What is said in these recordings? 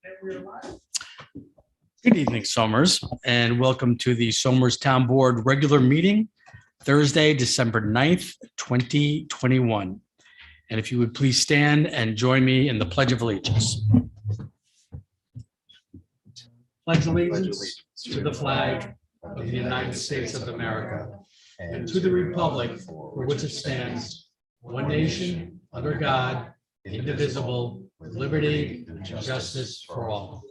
Good evening, Somers, and welcome to the Somers Town Board regular meeting, Thursday, December 9th, 2021. And if you would please stand and join me in the Pledge of Allegiance. Pledge allegiance to the flag of the United States of America and to the republic for which it stands, one nation, under God, indivisible, with liberty and justice for all.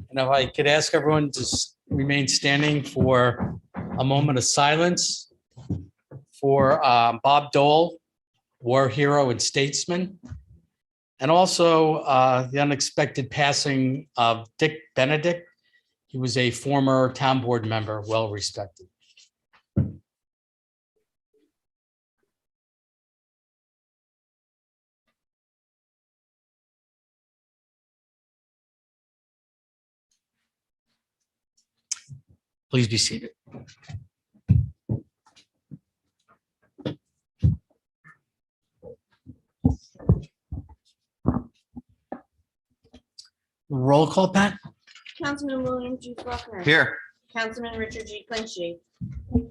And if I could ask everyone to remain standing for a moment of silence for Bob Dole, war hero and statesman, and also the unexpected passing of Dick Benedict. He was a former town board member, well respected. Please be seated. Roll call, Pat? Councilman William G. Faulkner. Here. Councilman Richard G. Clinchy.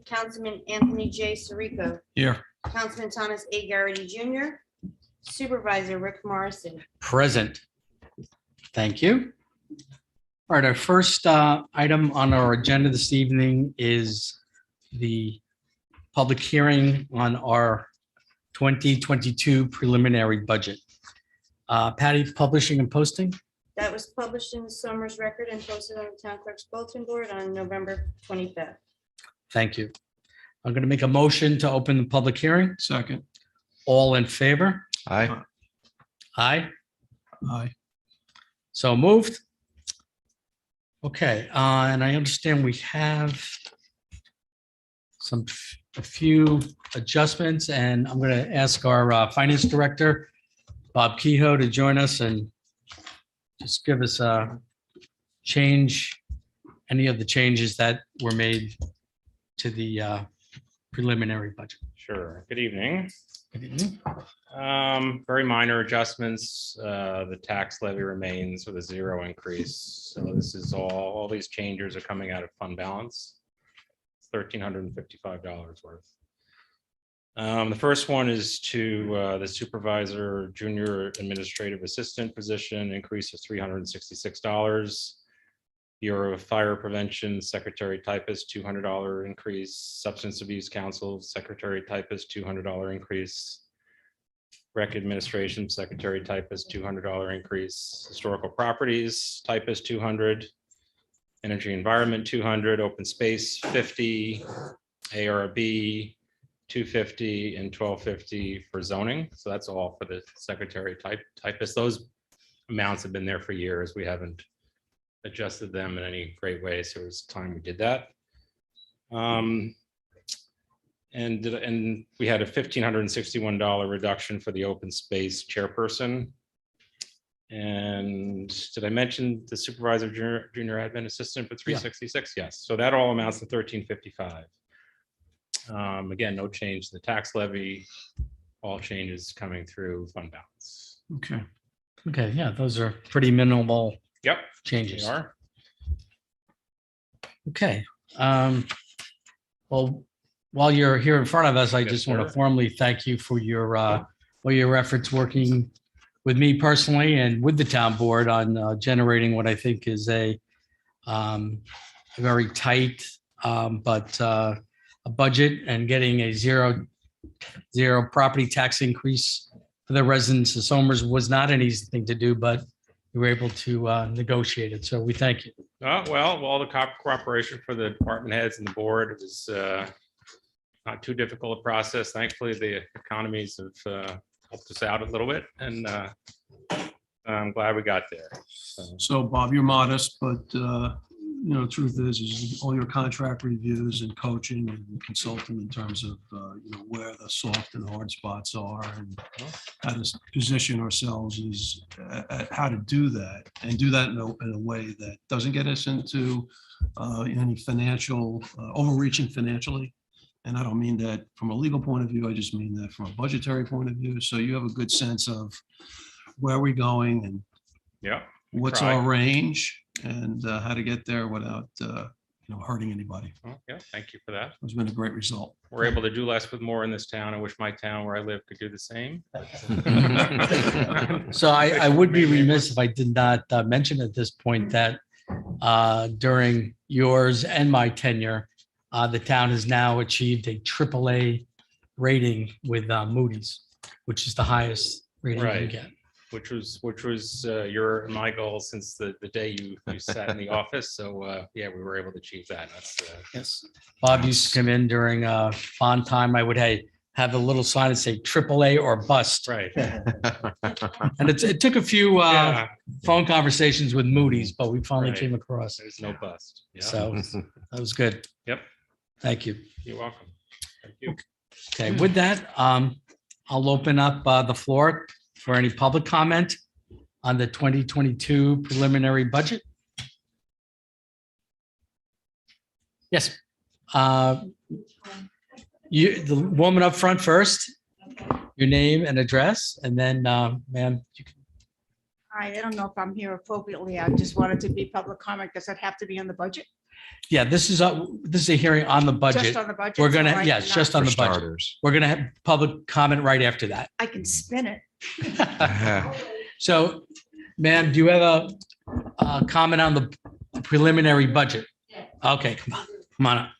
Councilman Anthony J. Sirico. Here. Councilman Thomas A. Garrity Jr. Supervisor Rick Morrison. Present. Thank you. All right, our first item on our agenda this evening is the public hearing on our 2022 preliminary budget. Patty, publishing and posting? That was published in the Somers Record and posted on the Town Clerk's Bulletin Board on November 25th. Thank you. I'm going to make a motion to open the public hearing. Second. All in favor? Aye. Aye. Aye. So moved. Okay, and I understand we have a few adjustments, and I'm going to ask our finance director, Bob Kehoe, to join us and just give us a any of the changes that were made to the preliminary budget. Sure. Good evening. Good evening. Very minor adjustments. The tax levy remains with a zero increase. So this is all these changes are coming out of fund balance. It's $1,355 worth. The first one is to the supervisor junior administrative assistant position, increase of $366. Bureau of Fire Prevention secretary typist $200 increase. Substance Abuse Council secretary typist $200 increase. Rec Administration secretary typist $200 increase. Historical Properties typist $200. Energy Environment $200. Open Space $50. ARB $250 and $1250 for zoning. So that's all for the secretary typist. Those amounts have been there for years. We haven't adjusted them in any great way. So it was time we did that. And we had a $1,561 reduction for the open space chairperson. And did I mention the supervisor junior admin assistant for 366? Yeah. Yes. So that all amounts to $1,355. Again, no change to the tax levy, all changes coming through fund balance. Okay. Okay. Yeah, those are pretty minimal Yep. changes. They are. Okay. Well, while you're here in front of us, I Yes, just want to sir. formally thank you for all your efforts working with me personally and with the town board on generating what I think is a very tight but a budget and getting a zero property tax increase for the residents of Somers was not an easy thing to do, but you were able to negotiate it. So we thank you. Well, all the cooperation for the department heads and the board. It was not too difficult a process. Thankfully, the economies have helped us out a little bit, and I'm glad we got there. So Bob, you're modest, but truth is all your contract reviews and coaching and consulting in terms of where the soft and hard spots are and how to position ourselves is how to do that and do that in a way that doesn't get us into any financial overreaching financially. And I don't mean that from a legal point of view. I just mean that from a budgetary point of view. So you have a good sense of where we're going and Yeah. what's try. our range and how to get there without, hurting anybody. Oh, yeah, thank you for that. It's been a great result. We're able to do less with more in this town. I wish my town where I live could do the same. So I would be remiss if I did not mention at this point that during yours and my tenure, the town has now achieved a AAA rating with Moody's, which is the highest rating you can Right. get. Which was your and my goal since the day you sat in the office. So yeah, we were able to achieve that. That's Yes. Bob used to come in during bond time. I would have a little sign that say AAA or bust. right. And it took a few Yeah, phone conversations with Moody's, but we finally Right. came across. there's no bust. Yeah, So that was good. Yep. Thank you. You're welcome. Thank you. Okay, with that, I'll open up the floor for any public comment on the 2022 preliminary budget. Yes. The woman up front first, your name and address, and then, ma'am, you can. Hi, I don't know if I'm here appropriately. I just wanted to be public comment. Does it have to be on the budget? Yeah, this is a hearing on the budget. Just on the budget? We're so gonna, I yes, cannot- just on the budget. We're gonna have public comment right after that. I can spin it. So, ma'am, do you have a comment on the preliminary budget? Okay, come on up.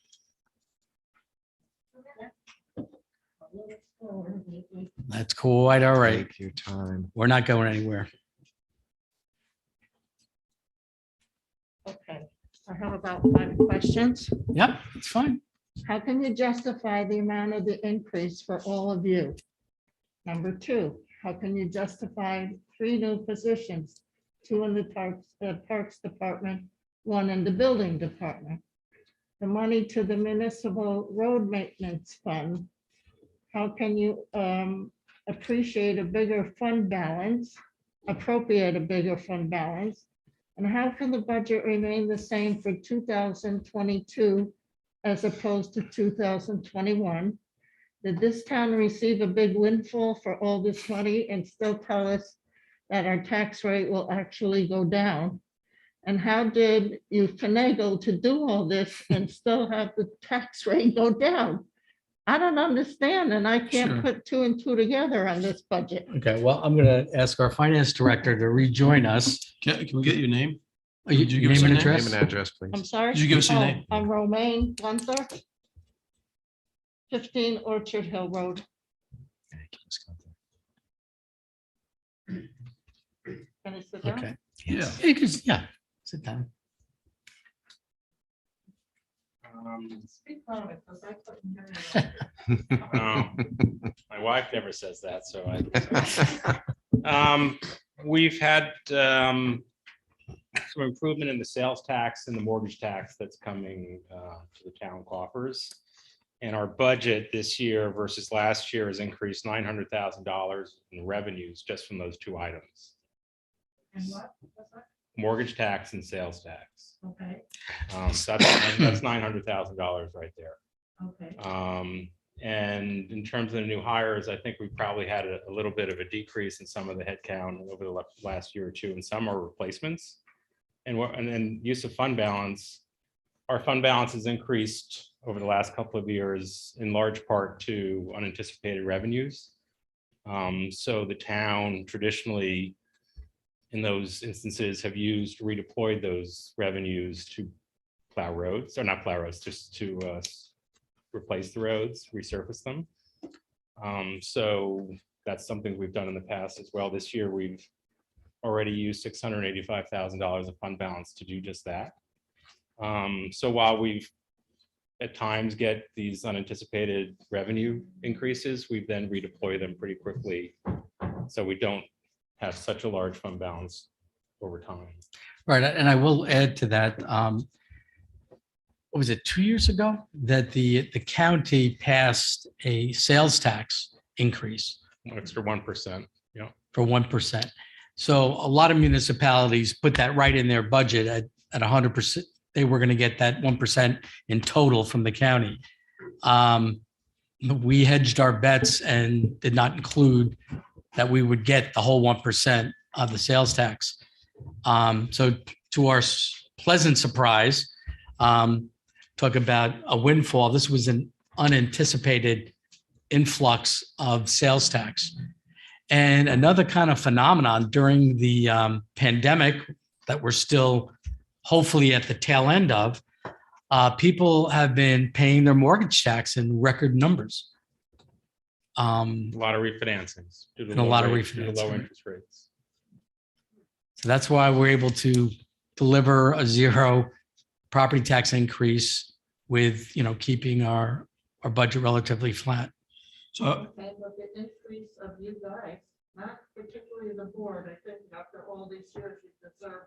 That's quite all right. Take your time. We're not going anywhere. Okay, I have about 5 questions. Yep, it's fine. How can you justify the amount of the increase for all of you? Number 2, how can you justify 3 new positions? 2 in the Parks Department, 1 in the Building Department. The money to the Municipal Road Maintenance Fund. How can you appreciate a bigger fund balance, appropriate a bigger fund balance? And how can the budget remain the same for 2022 as opposed to 2021? Did this town receive a big windfall for all this money and still tell us that our tax rate will actually go down? And how did you finagle to do all this and still have the tax rate go down? I don't understand, and I Sure. can't put 2 and 2 together on this budget. Okay, well, I'm gonna ask our finance director to rejoin us. Can we get your name? Are you Could you give us name your and name? address? Name and address, please. I'm sorry? Could you give us your Oh, name? I'm Romaine Gunther. 15 Orchard Hill Road. Can I sit down? Okay. Yeah. Yeah, sit down. Speak louder, 'cause I couldn't hear you. My wife never says that, so we've had some improvement in the sales tax and the mortgage tax that's coming to the town coffers. And our budget this year versus last year has increased $900,000 in revenues just from those 2 items, And what? What's that? mortgage tax and sales tax. Okay, So that's $900,000 right there. okay. And in terms of the new hires, I think we probably had a little bit of a decrease in some of the headcount over the last year or 2, and some are replacements. And then use of fund balance, our fund balance has increased over the last couple of years in large part to unanticipated revenues. So the town traditionally, in those instances, have redeployed those revenues to plow roads, or not plow roads, just to replace the roads, resurface them. So that's something we've done in the past as well. This year, we've already used $685,000 of fund balance to do just that. So while we've at times get these unanticipated revenue increases, we then redeploy them pretty quickly. So we don't have such a large fund balance over time. Right, and I will add to that, what was it, 2 years ago, that the county passed a sales tax increase Extra 1%. Yeah. for 1%. So a lot of municipalities put that right in their budget at 100%. They were going to get that 1% in total from the county. We hedged our bets and did not include that we would get the whole 1% of the sales tax. So to our pleasant surprise, talk about a windfall. This was an unanticipated influx of sales tax. And another kind of phenomenon during the pandemic that we're still hopefully at the tail end of, people have been paying their mortgage tax in record numbers. A lot of refinancings. Due to And a low lot of rates, due to low refinancing. interest rates. So that's why we're able to deliver a zero property tax increase with, keeping our budget relatively flat. So Okay, but the increase of you guys, not particularly the board, I think after all these years, you deserve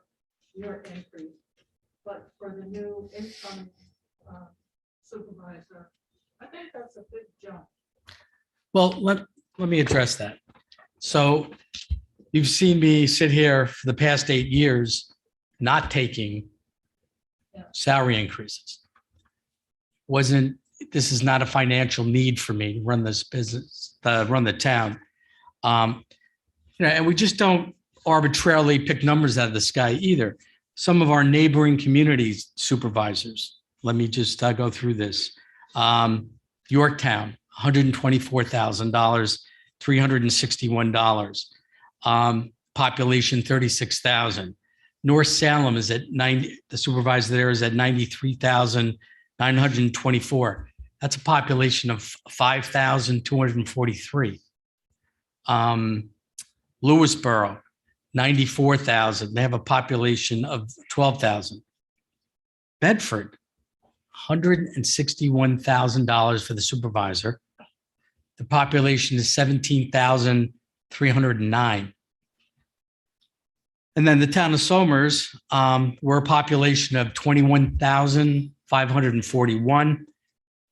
your increase. But for the new income supervisor, I think that's a big jump. Well, let me address that. So you've seen me sit here for the past 8 years, not taking salary increases. This is not a financial need for me to run this business, run the town. And we just don't arbitrarily pick numbers out of the sky either. Some of our neighboring communities supervisors, let me just go through this. Yorktown, $124,000, $361. Population 36,000. North Salem is at 90. The supervisor there is at 93,924. That's a population of 5,243. Lewisboro, 94,000. They have a population of 12,000. Bedford, $161,000 for the supervisor. The population is 17,309. And then the town of Somers, we're a population of 21,541.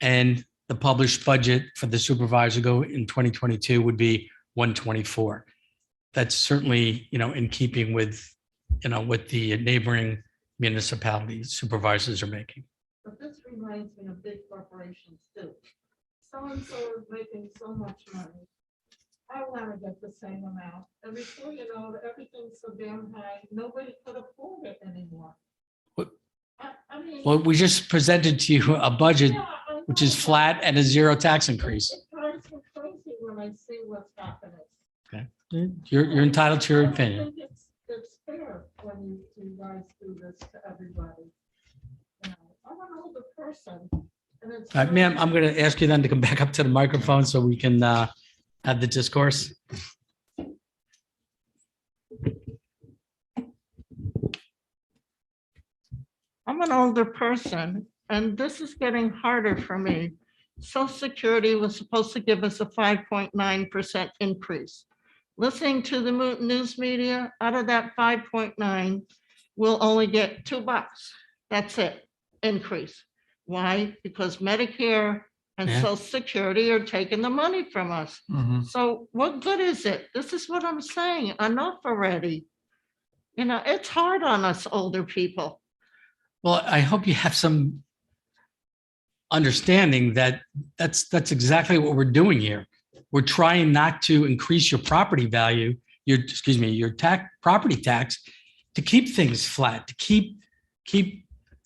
And the published budget for the supervisor in 2022 would be 124. That's certainly, in keeping with, what the neighboring municipalities supervisors are making. But this reminds me of big corporations too. So-and-so is making so much money. I want to get the same amount. And before you know it, everything's so damn high, nobody could afford it anymore. What- I mean. Well, we just presented to you a budget yeah, I which is know, flat but and a zero tax increase. It drives me crazy when I see what's happening. You're entitled to your I don't opinion. think It's fair when you guys do this to everybody. I'm an older person. And it's. All right, ma'am, I'm going to ask you then to come back up to the microphone so we can have the discourse. I'm an older person, and this is getting harder for me. Social Security was supposed to give us a 5.9% increase. Listening to the news media, out of that 5.9, we'll only get $2. That's it, increase. Why? Because Medicare and Yeah. Social Security are taking the money from us. mhm. So what good is it? This is what I'm saying. Enough already. It's hard on us older people. Well, I hope you have some understanding that that's exactly what we're doing here. We're trying not to increase your property value, your property tax, to keep things flat, to keep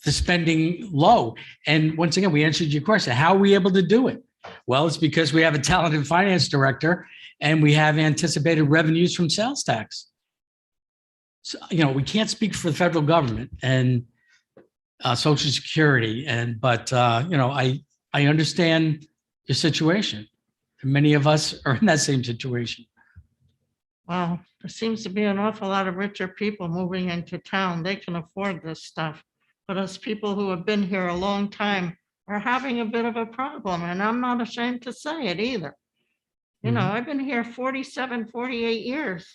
the spending low. And once again, we answered your question. How are we able to do it? Well, it's because we have a talented finance director and we have anticipated revenues from sales tax. So, we can't speak for the federal government and Social Security, but I understand your situation. Many of us are in that same situation. Wow, there seems to be an awful lot of richer people moving into town. They can afford this stuff. But us people who have been here a long time are having a bit of a problem, and I'm not ashamed to say it either. I've been here 47, 48 years.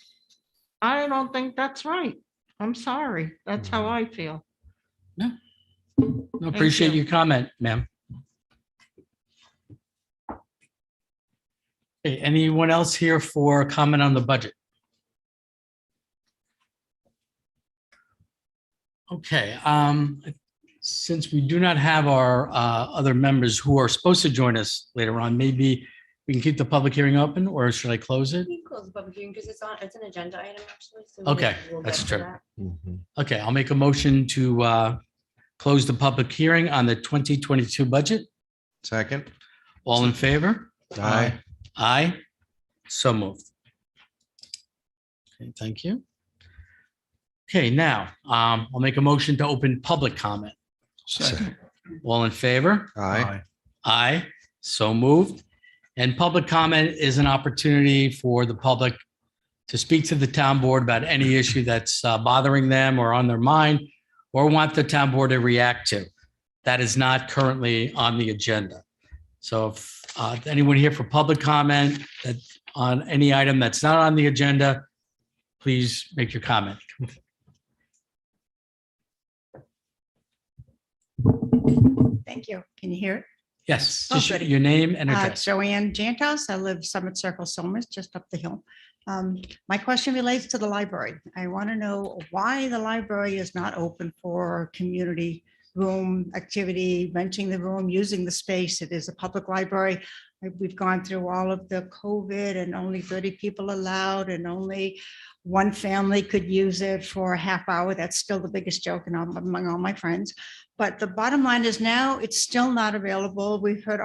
I don't think that's right. I'm sorry. That's how I feel. I appreciate your comment, ma'am. Okay, anyone else here for comment on the budget? Okay, since we do not have our other members who are supposed to join us later on, maybe we can keep the public hearing open, or should I close it? We close the public hearing because it's an agenda item actually. so Okay, we'll that's get to true. that. Okay, I'll make a motion to close the public hearing on the 2022 budget. Second. All in favor? Aye. Aye. So moved. Okay, thank you. Okay, now, I'll make a motion to open public comment. Second. All in favor? Aye. Aye, so moved. And public comment is an opportunity for the public to speak to the town board about any issue that's bothering them or on their mind or want the town board to react to. That is not currently on the agenda. So if anyone here for public comment that on any item that's not on the agenda, please make your comment. Thank you. Can you hear it? Yes, Oh, just goody. your name and address. Joanne Jantos. I live Summit Circle, Somers, just up the hill. My question relates to the library. I want to know why the library is not open for community room activity, renting the room, using the space. It is a public library. We've gone through all of the COVID and only 30 people allowed and only one family could use it for a half hour. That's still the biggest joke among all my friends. But the bottom line is now it's still not available. We've heard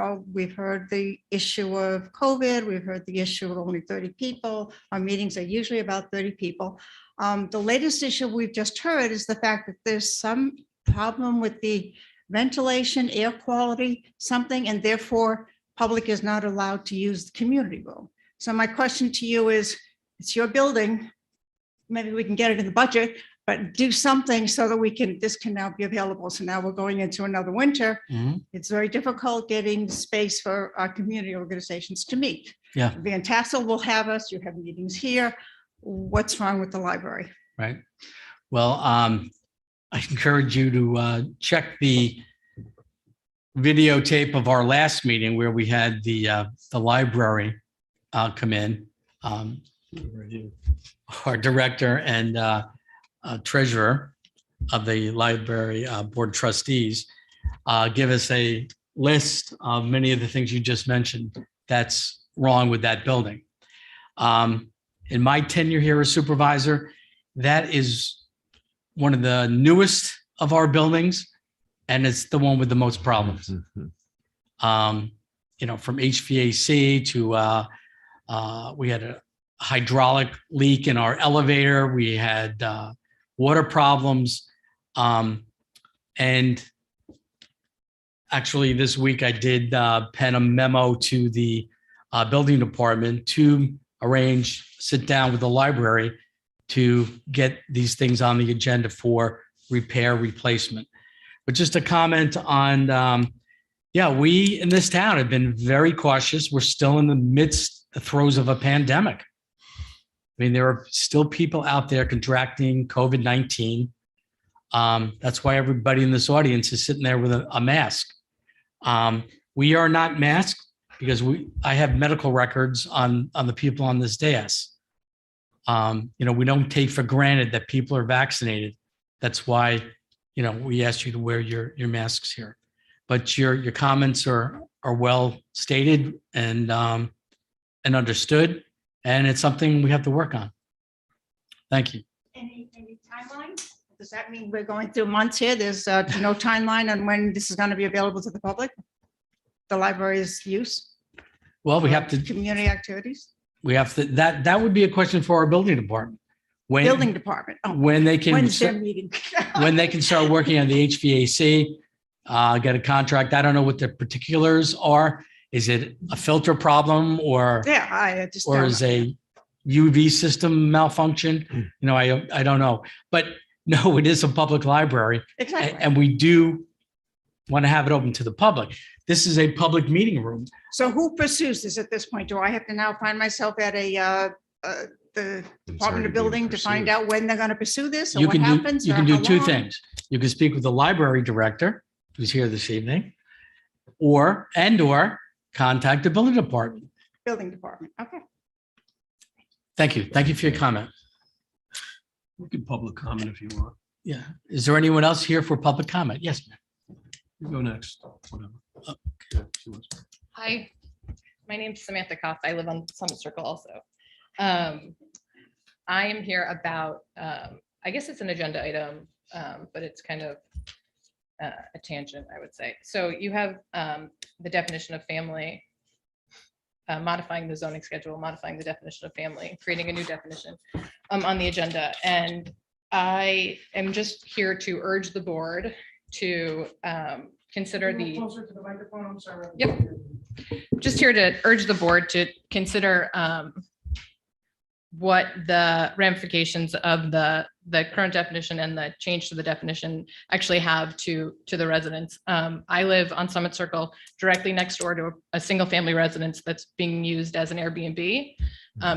the issue of COVID. We've heard the issue of only 30 people. Our meetings are usually about 30 people. The latest issue we've just heard is the fact that there's some problem with the ventilation, air quality, something, and therefore public is not allowed to use the community room. So my question to you is, it's your building. Maybe we can get it in the budget, but do something so that this can now be available. So now we're going into another winter. Mhm. It's very difficult getting space for our community organizations to meet. Yeah. Van Tassel will have us, you have meetings here. What's wrong with the library? Right. Well, I encourage you to check the videotape of our last meeting where we had the library come in. Our director and treasurer of the library board of trustees give us a list of many of the things you just mentioned that's wrong with that building. In my tenure here as supervisor, that is one of the newest of our buildings, and it's the one with the most problems. From HVAC to we had a hydraulic leak in our elevator. We had water problems. And actually this week I did pen a memo to the building department to sit down with the library to get these things on the agenda for repair, replacement. But just a comment on, we in this town have been very cautious. We're still in the throes of a pandemic. I mean, there are still people out there contracting COVID-19. That's why everybody in this audience is sitting there with a mask. We are not masked because I have medical records on the people on this dais. We don't take for granted that people are vaccinated. That's why, we ask you to wear your masks here. But your comments are well stated and understood, and it's something we have to work on. Thank you. Any timeline? Does that mean we're going through months here? There's no timeline on when this is going to be available to the public? The library's use? Well, we have to. Community activities? We have to. That would be a question for our building department. Building department. Oh, When they can. when's their meeting? When they can start working on the HVAC, get a contract. I don't know what the particulars are. Is it a filter problem or Yeah, I just. or don't is know. a UV system malfunction? I don't know. But no, it is a public library, Exactly. and we do want to have it open to the public. This is a public meeting room. So who pursues this at this point? Do I have to now find myself at the Department of Building to find out when they're going to pursue this or You what can happens? you or can do how two long? things. You can speak with the library director who's here this evening, or contact the building department. Building department. Okay. Thank you. Thank you for your comment. You can public comment if you want. Yeah. Is there anyone else here for public comment? Yes, ma'am. You go next. Whatever. Oh. Yeah, she wants- Hi, my name's Samantha Koff. I live on Summit Circle also. I am here about, I guess it's an agenda item, but it's kind of a tangent, I would say. So you have the definition of family, modifying the zoning schedule, modifying the definition of family, creating a new definition on the agenda. And I am just here to urge the board to consider the. Closer to the microphone, I'm sorry. Yep. Just here to urge the board to consider what the ramifications of the current definition and the change to the definition actually have to the residents. I live on Summit Circle, directly next door to a single family residence that's being used as an Airbnb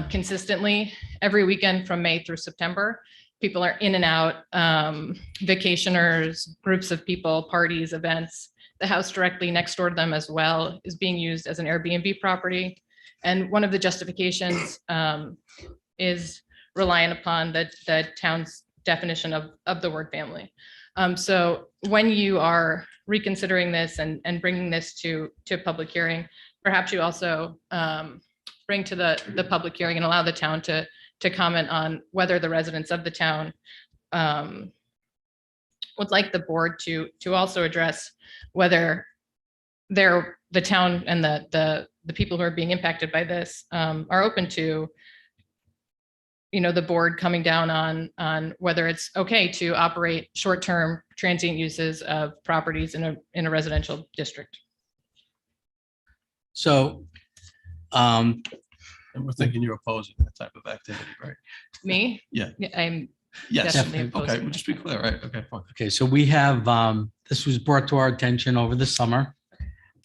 consistently every weekend from May through September. People are in and out, vacationers, groups of people, parties, events. The house directly next door to them as well is being used as an Airbnb property. And one of the justifications is reliant upon the town's definition of the word family. So when you are reconsidering this and bringing this to public hearing, perhaps you also bring to the public hearing and allow the town to comment on whether the residents of the town would like the board to also address whether the town and the people who are being impacted by this are open to, the board coming down on whether it's okay to operate short-term transient uses of properties in a residential district. So, And we're thinking you're opposing that type of activity, right? Me? Yeah. I'm Yes. definitely Okay, opposing we'll just be clear, right? Okay, fine. okay, so we have, this was brought to our attention over the summer.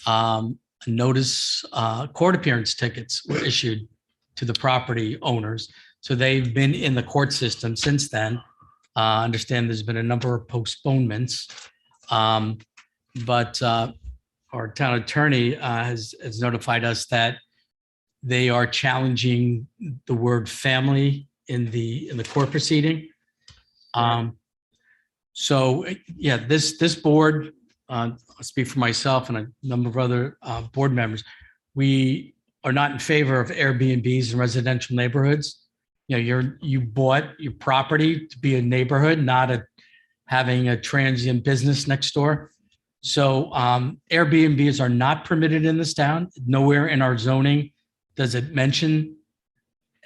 A notice, court appearance tickets were issued to the property owners. So they've been in the court system since then. I understand there's been a number of postponements. But our town attorney has notified us that they are challenging the word family in the court proceeding. So, yeah, this board, I'll speak for myself and a number of other board members, we are not in favor of Airbnbs in residential neighborhoods. You bought your property to be a neighborhood, not having a transient business next door. So Airbnbs are not permitted in this town. Nowhere in our zoning does it mention.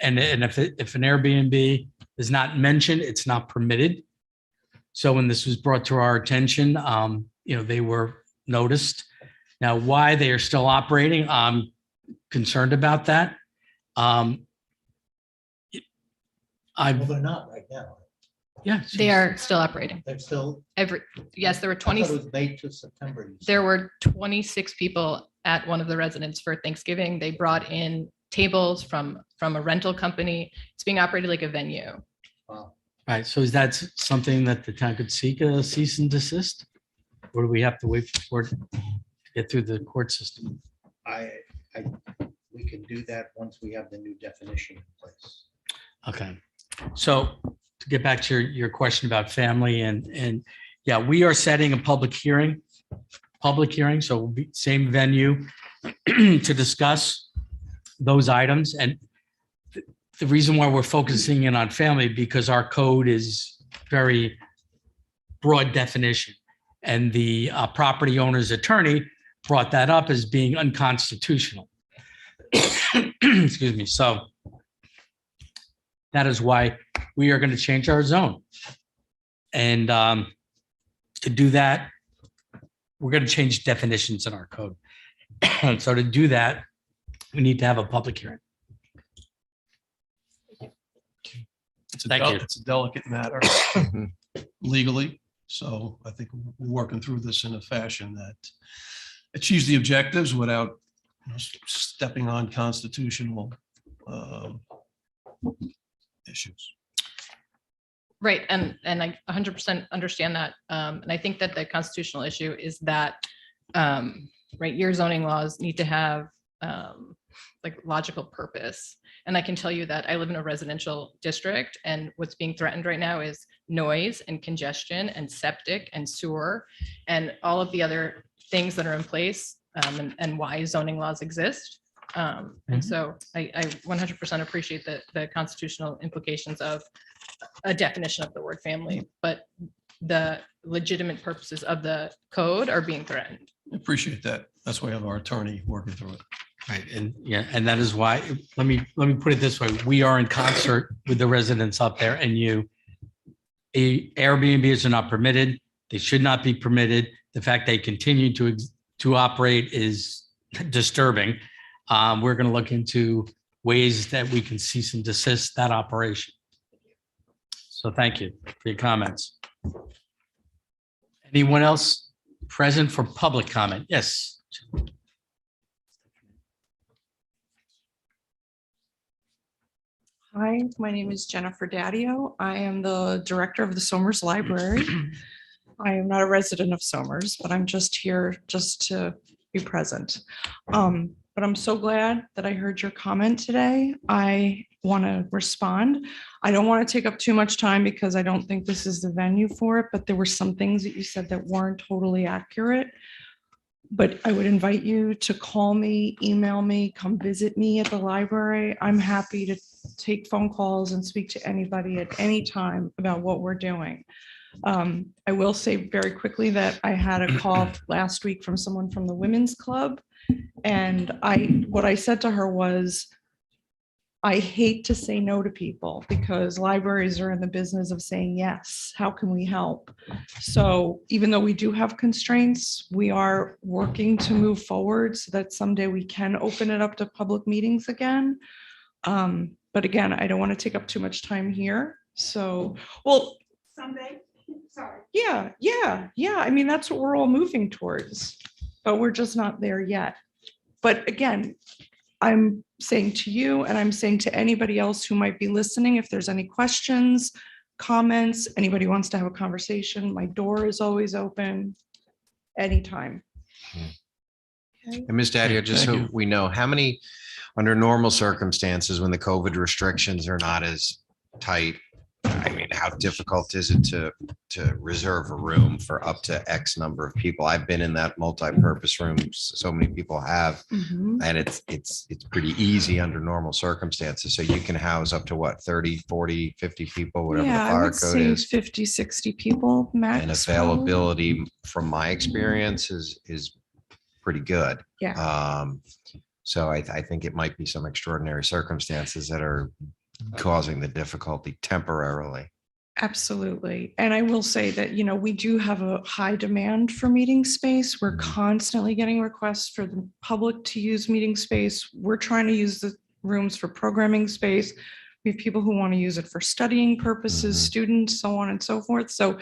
And if an Airbnb is not mentioned, it's not permitted. So when this was brought to our attention, they were noticed. Now, why they are still operating, I'm concerned about that. Well, they're not right now. Yeah. They are still operating. They're still. Yes, there were I 20. thought it was May to September. you said. There were 26 people at one of the residents for Thanksgiving. They brought in tables from a rental company. It's being operated like a venue. Wow. Right. So is that something that the town could seek a cease and desist? Or do we have to wait for it to get through the court system? We can do that once we have the new definition in place. Okay. So to get back to your question about family and yeah, we are setting a public hearing. So we'll be same venue to discuss those items. And the reason why we're focusing in on family, because our code is very broad definition. And the property owner's attorney brought that up as being unconstitutional. Excuse me. So that is why we are going to change our zone. And to do that, we're going to change definitions in our code. So to do that, we need to have a public hearing. Thank you. It's a delicate matter legally. So I think we're working through this in a fashion that achieves the objectives without stepping on constitutional issues. Right. And I 100% understand that. And I think that the constitutional issue is that, right, your zoning laws need to have like logical purpose. And I can tell you that I live in a residential district, and what's being threatened right now is noise and congestion and septic and sewer and all of the other things that are in place, and why zoning laws exist. And so I 100% appreciate the constitutional implications of a definition of the word family, but the legitimate purposes of the code are being threatened. Appreciate that. That's why I have our attorney working through it. Right, and yeah, and that is why, let me put it this way, we are in concert with the residents up there and you. Airbnbs are not permitted, they should not be permitted. The fact they continue to operate is disturbing. We're gonna look into ways that we can cease and desist that operation. So thank you for your comments. Anyone else present for public comment? Yes. Hi, my name is Jennifer Daddio. I am the director of the Somers Library. I am not a resident of Somers, but I'm just here just to be present. But I'm so glad that I heard your comment today. I want to respond. I don't want to take up too much time because I don't think this is the venue for it, but there were some things that you said that weren't totally accurate. But I would invite you to call me, email me, come visit me at the library. I'm happy to take phone calls and speak to anybody at any time about what we're doing. I will say very quickly that I had a call last week from someone from the Women's Club. And what I said to her was, I hate to say no to people because libraries are in the business of saying yes. How can we help? So even though we do have constraints, we are working to move forward so that someday we can open it up to public meetings again. But again, I don't want to take up too much time here. So, well, someday, sorry. Yeah. I mean, that's what we're all moving towards, but we're just not there yet. But again, I'm saying to you, and I'm saying to anybody else who might be listening, if there's any questions, comments, anybody wants to have a conversation, my door is always open anytime. Okay. And Ms. Daddio, just Thank so you. we know, how many, under normal circumstances, when the COVID restrictions are not as tight, I mean, how difficult is it to reserve a room for up to X number of people? I've been in that multi-purpose room, so many people have, Mhm. and it's pretty easy under normal circumstances. So you can house up to what, 30, 40, 50 people, whatever the Yeah, I fire would code say is. 50, 60 people max. And probably. availability, from my experience, is pretty good. Yeah. So I think it might be some extraordinary circumstances that are causing the difficulty temporarily. Absolutely. And I will say that, we do have a high demand for meeting space. We're constantly getting requests for the public to use meeting space. We're trying to use the rooms for programming space. We have people who want to use it for studying purposes, students, so on and so forth. So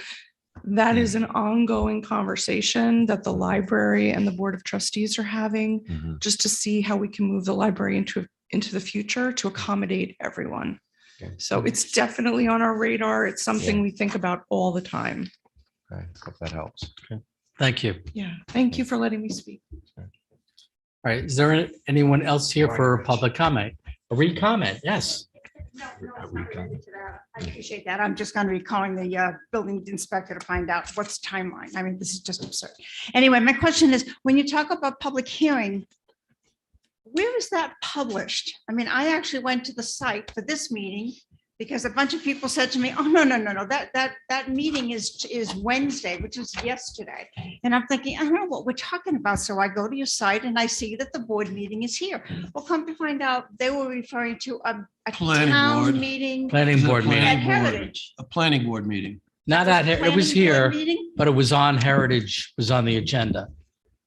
that is an ongoing conversation that the library and the Board of Trustees are having, just to see how we can move the library into the future to accommodate everyone. Okay. So it's definitely on our radar. It's something we think about all the time. Okay, hope that helps. Thank you. Yeah. Thank you for letting me speak. All right, is there anyone else here for public comment? A re-comment, yes. I appreciate that. I'm just going to be calling the building inspector to find out what's the timeline. I mean, this is just absurd. Anyway, my question is, when you talk about public hearing, where is that published? I mean, I actually went to the site for this meeting because a bunch of people said to me, oh, no, that meeting is Wednesday, which was yesterday. And I'm thinking, I don't know what we're talking about. So I go to your site and I see that the board meeting is here. Well, come to find out, they were referring to a Planning town board. meeting Planning board Planning meeting. at board. Heritage. A planning board meeting. Not at, it was Planning board here, meeting? but it was on Heritage, was on the agenda.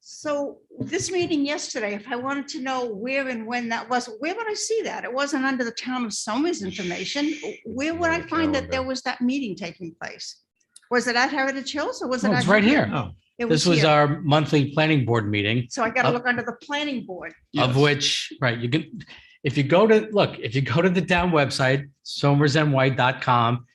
So this meeting yesterday, if I wanted to know where and when that was, where would I see that? It wasn't under the town of Somers information. Where would I find that there was that meeting taking place? Was it at Heritage Hills or was it? No, it's at- right here. Oh, It This was here. our monthly planning board meeting, So I got to look under the planning board. of yes. which, right, you can, if you go to the town website, somersny.com,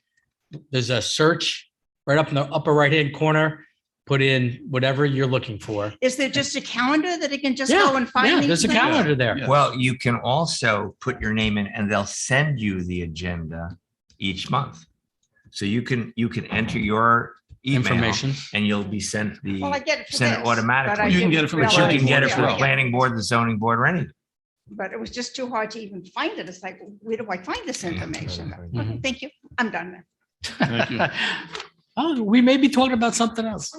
there's a search right up in the upper right-hand corner, put in whatever you're looking for. Is there just a calendar that it can just Yeah, go and find? yeah, these there's a things? calendar there. Yeah. Well, you can also put your name in and they'll send you the agenda each month. So you can enter your email Information. and you'll be sent Well, I the, get it. for send it this, automatically. but I You can didn't get it from the but you realize- can get it Yeah, from the yeah. planning board, the zoning board, or anything. but it was just too hard to even find it. It's like, where do I find this information? Mhm. Thank you. I'm done now. Thank you. Oh, we may be talking about something else.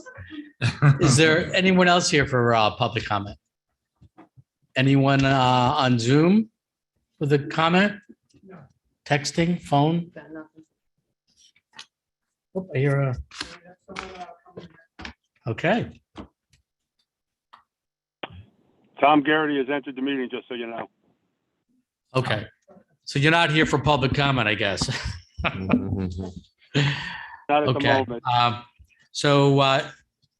Is there anyone else here for public comment? Anyone on Zoom with a comment? Texting, phone? Got nothing. Oh, I hear a. Okay, Tom Garrity has entered the meeting, just so you know. okay. So you're not here for public comment, I guess. Not at the Okay. moment. So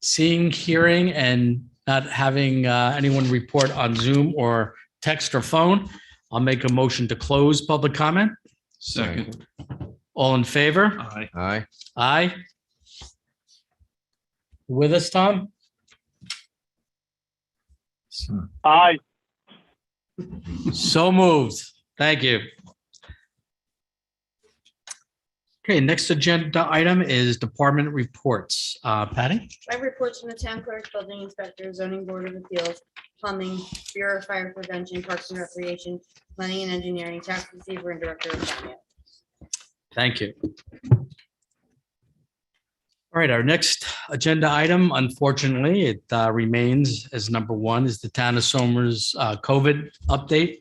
seeing, hearing, and not having anyone report on Zoom or text or phone, I'll make a motion to close public comment. Second. All in favor? Aye. Aye. Aye. With us, Tom? Aye. So moved. Thank you. Okay, next agenda item is department reports. Patty? I have reports from the town clerk, building inspector, zoning board of appeals, plumbing, Bureau of Fire Prevention, Parks and Recreation, planning and engineering, tax receiver, and director of finance. Thank you. All right, our next agenda item, unfortunately, it remains as number one, is the town of Somers COVID update.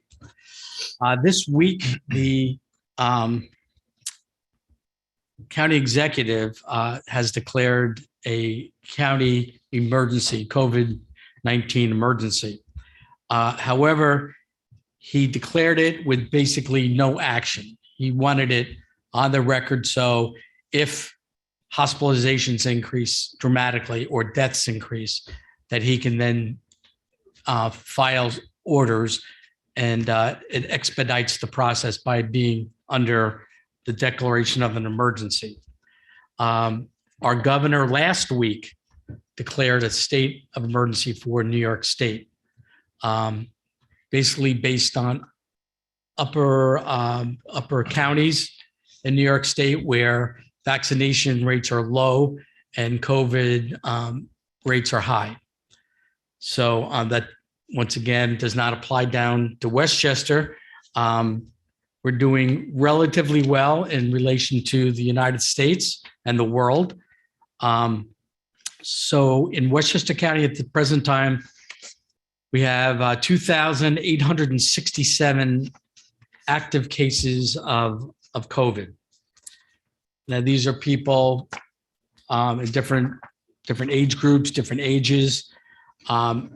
This week, the county executive has declared a county emergency, COVID-19 emergency. However, he declared it with basically no action. He wanted it on the record. So if hospitalizations increase dramatically or deaths increase, that he can then file orders, and it expedites the process by being under the declaration of an emergency. Our governor last week declared a state of emergency for New York State, basically based on upper counties in New York State where vaccination rates are low and COVID rates are high. So that, once again, does not apply down to Westchester. We're doing relatively well in relation to the United States and the world. So in Westchester County at the present time, we have 2,867 active cases of COVID. Now, these are people in different age groups, different ages. And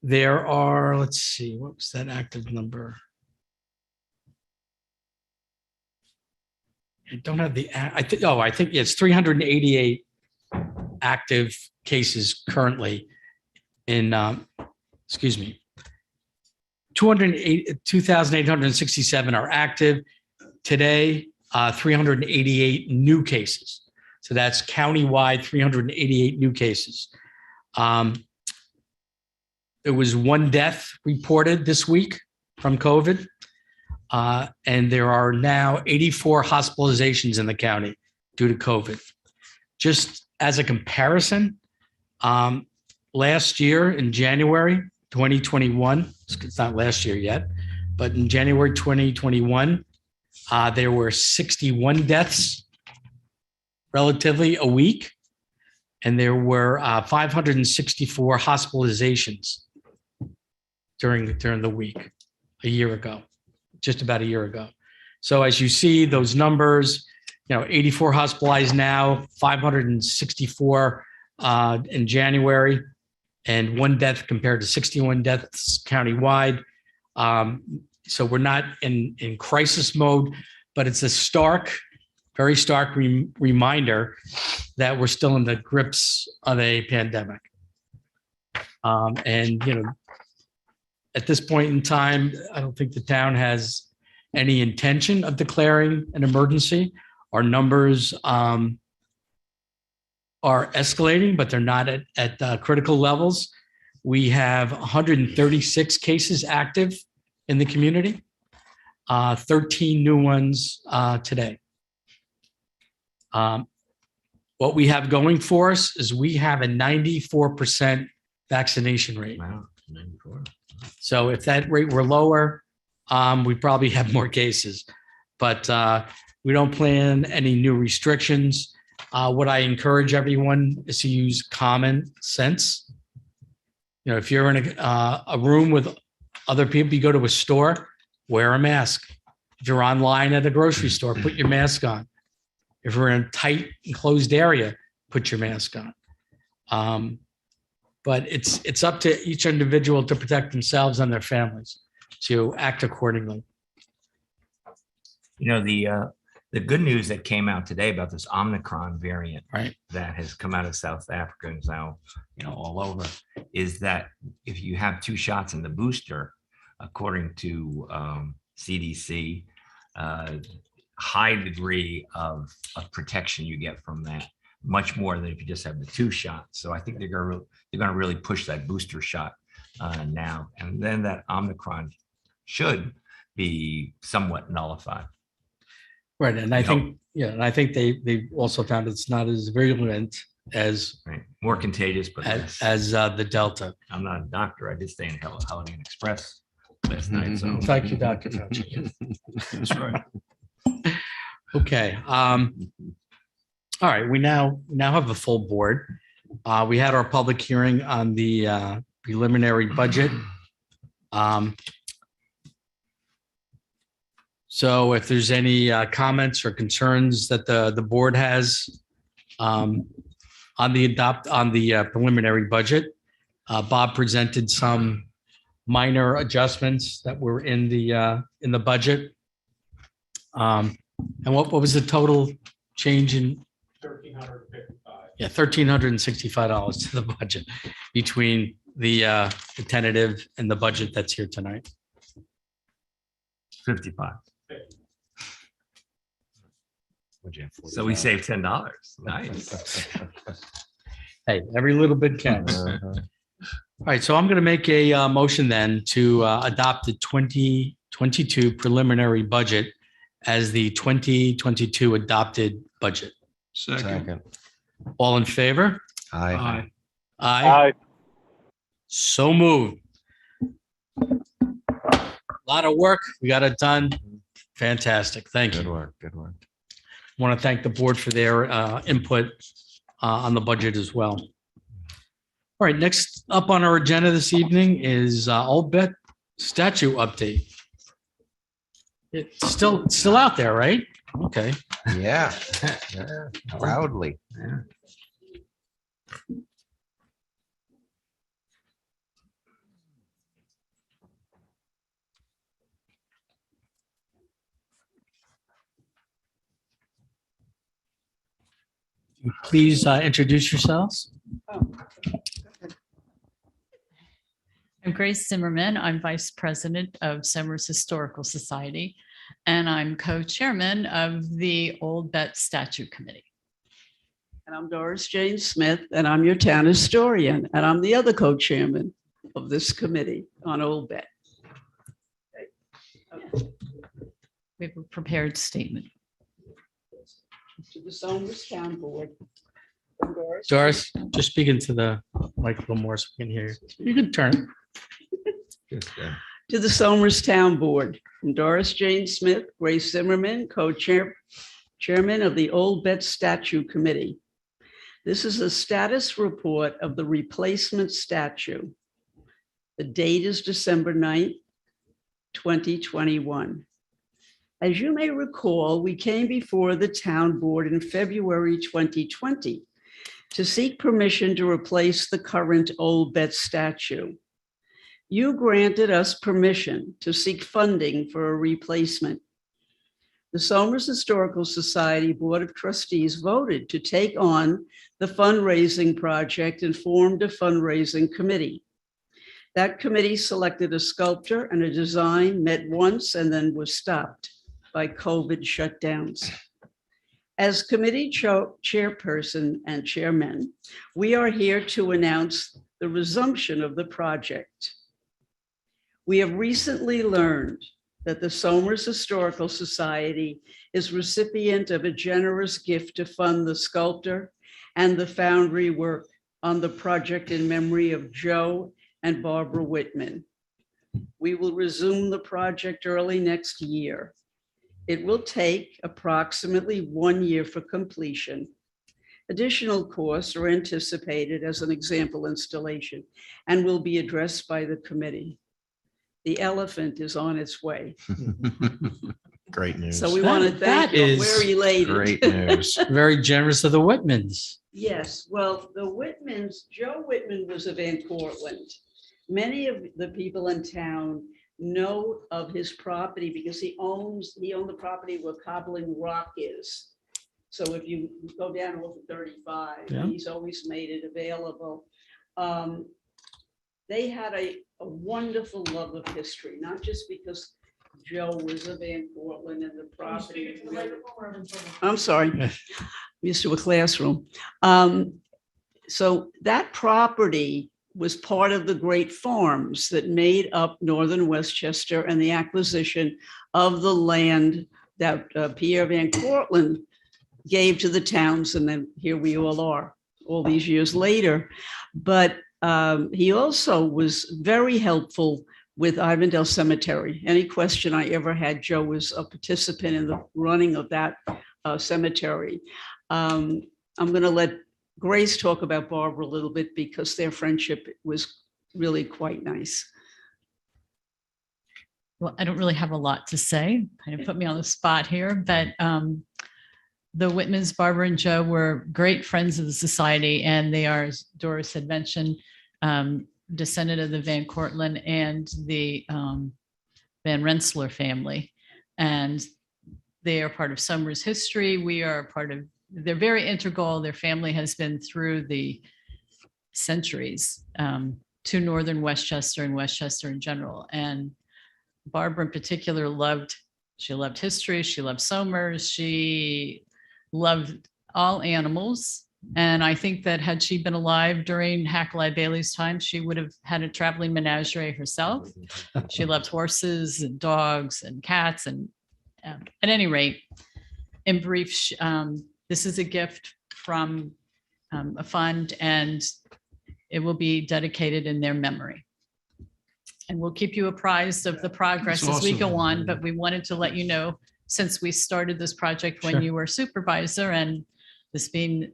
there are, let's see, what was that active number? I don't have the, I think it's 388 active cases currently in, 2,867 are active. Today, 388 new cases. So that's countywide, 388 new cases. There was one death reported this week from COVID. And there are now 84 hospitalizations in the county due to COVID. Just as a comparison, last year in January 2021, it's not last year yet, but in January 2021, there were 61 deaths relatively a week, and there were 564 hospitalizations during the week a year ago, just about a year ago. So as you see those numbers, 84 hospitalized now, 564 in January, and one death compared to 61 deaths countywide. So we're not in crisis mode, but it's a very stark reminder that we're still in the grips of a pandemic. At this point in time, I don't think the town has any intention of declaring an emergency. Our numbers are escalating, but they're not at critical levels. We have 136 cases active in the community, 13 new ones today. What we have going for us is we have a 94% vaccination rate. Wow, 94. So if that rate were lower, we probably have more cases. But we don't plan any new restrictions. What I encourage everyone is to use common sense. You know, if you're in a room with other people, you go to a store, wear a mask. If you're online at a grocery store, put your mask on. If you're in a tight enclosed area, put your mask on. But it's up to each individual to protect themselves and their families, to act accordingly. You know, the good news that came out today about this Omicron variant, Right. that has come out of South Africa and is now, you know, all over, is that if you have 2 shots in the booster, according to CDC, high degree of protection you get from that, much more than if you just have the 2 shots. So I think they're going to really push that booster shot now, and then that Omicron should be somewhat nullified. Right. And I think they also found it's not as virulent as Right. More contagious, but less. the Delta. I'm not a doctor. I did stay in Holiday Inn Express last night. So Thank you, Dr. Fauci. That's right. Okay. All right. We now have a full board. We had our public hearing on the preliminary budget. So if there's any comments or concerns that the board has on the preliminary budget, Bob presented some minor adjustments that were in the budget. And what was the total change in? $1,355. Yeah, $1,365 to the budget between the tentative and the budget that's here tonight. 55. Would you have So we 45? saved $10. Nice. Hey, every little bit counts. All right, so I'm going to make a motion then to adopt the 2022 preliminary budget as the 2022 adopted budget. Second. All in favor? Aye. Aye. Aye. Aye. So moved. A lot of work. We got it done. Fantastic. Thank Good you. work. Good work. I want to thank the board for their input on the budget as well. All right, next up on our agenda this evening is Old Bet statue update. It's still out there, right? Okay. Yeah. Yeah. Proudly. Please introduce yourselves. I'm Grace Zimmerman. I'm Vice President of Somers Historical Society, and I'm co-chairman of the Old Bet Statue Committee. And I'm Doris Jane Smith, and I'm your town historian, and I'm the other co-chairman of this committee on Old Bet. We have a prepared statement. To the Somers Town Board. Doris, just speak into the mic a little more so we can hear you. You can turn it. To the Somers Town Board, from Doris Jane Smith, Grace Zimmerman, co-chairman of the Old Bet Statue Committee. This is a status report of the replacement statue. The date is December 9th, 2021. As you may recall, we came before the town board in February 2020 to seek permission to replace the current Old Bet statue. You granted us permission to seek funding for a replacement. The Somers Historical Society Board of Trustees voted to take on the fundraising project and formed a fundraising committee. That committee selected a sculptor and a design, met once, and then was stopped by COVID shutdowns. As committee chairperson and chairman, we are here to announce the resumption of the project. We have recently learned that the Somers Historical Society is recipient of a generous gift to fund the sculptor and the foundry work on the project in memory of Joe and Barbara Whitman. We will resume the project early next year. It will take approximately 1 year for completion. Additional costs are anticipated as an example installation and will be addressed by the committee. The elephant is on its way. Great news. So we want to thank That you. is We're elated. Great news. Very generous of the Whitmans. Yes, well, the Whitmans, Joe Whitman was of Van Cortlandt. Many of the people in town know of his property because he owned the property where Cobbling Rock is. So if you go down over 35, Yeah. he's always made it available. They had a wonderful love of history, not just because Joe was of Van Cortlandt and the property. I'm sorry, used to a classroom. So that property was part of the great farms that made up northern Westchester and the acquisition of the land that Pierre Van Cortlandt gave to the towns. And then here we all are, all these years later. But he also was very helpful with Ivandale Cemetery. Any question I ever had, Joe was a participant in the running of that cemetery. I'm going to let Grace talk about Barbara a little bit because their friendship was really quite nice. Well, I don't really have a lot to say. Kind of put me on the spot here, but the Whitmans, Barbara and Joe, were great friends of the society, and they are, as Doris had mentioned, descendant of the Van Cortlandt and the Van Rensselaer family. And they are part of Somers history. We are part of, they're very integral. Their family has been through the centuries to northern Westchester and Westchester in general. And Barbara in particular she loved history. She loved Somers. She loved all animals. And I think that had she been alive during Hackley Bailey's time, she would have had a traveling menagerie herself. She loved horses and dogs and cats. And at any rate, in brief, this is a gift from a fund, and it will be dedicated in their memory. And we'll keep you apprised of the progress That's as we awesome. go on, but we wanted to let you know, since we started this project when Sure. you were supervisor, and this being,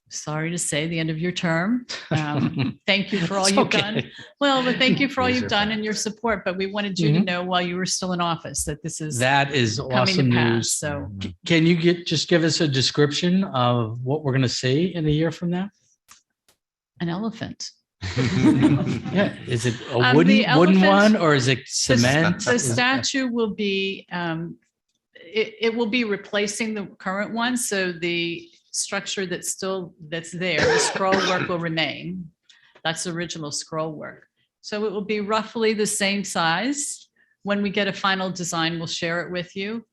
sorry to say, the end of your term. Thank you for all It's you've okay. done. Well, but thank you for all These you've are done fun. and your support, but we wanted you to Mhm. know while you were still in office that this is That is coming awesome to pass. news. So Can you just give us a description of what we're going to see in a year from now? an elephant. Yeah, is it a The wooden elephant- one or is it The cement? the statue will be, it will be replacing the current one. So the structure that's there, the scroll work will remain. That's the original scroll work. So it will be roughly the same size. When we get a final design, we'll share it with you.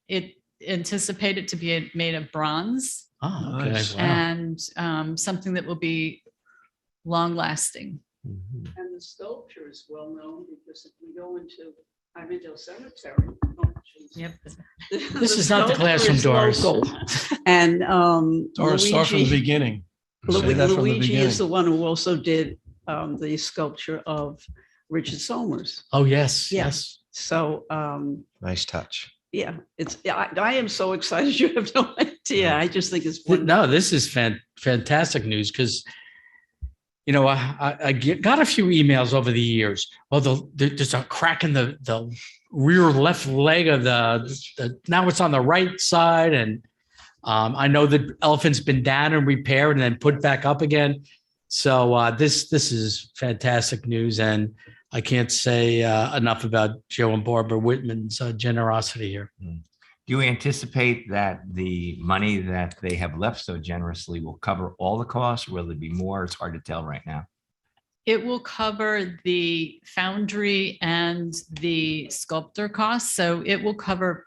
It anticipated to be made of bronze Oh, okay. Nice. Wow. and something that will be long lasting. And the sculpture is well known because if we go into Ivandale Cemetery. oh, geez. Yep. This is not the classroom, sculpture is Doris. local. And Doris, start from the Luigi- beginning. Say that from the Luigi is the beginning. one who also did the sculpture of Richard Somers. Oh, yes, Yeah. yes. So, Nice touch. yeah, I am so excited. You have no idea. I just think it's wonderful. No, this is fantastic news because, you know, I got a few emails over the years. Well, there's a crack in the rear left leg of the now it's on the right side. And I know the elephant's been down and repaired and then put back up again. So this is fantastic news. And I can't say enough about Joe and Barbara Whitman's generosity here. Do you anticipate that the money that they have left so generously will cover all the costs? Will there be more? It's hard to tell right now. It will cover the foundry and the sculptor costs. So it will cover,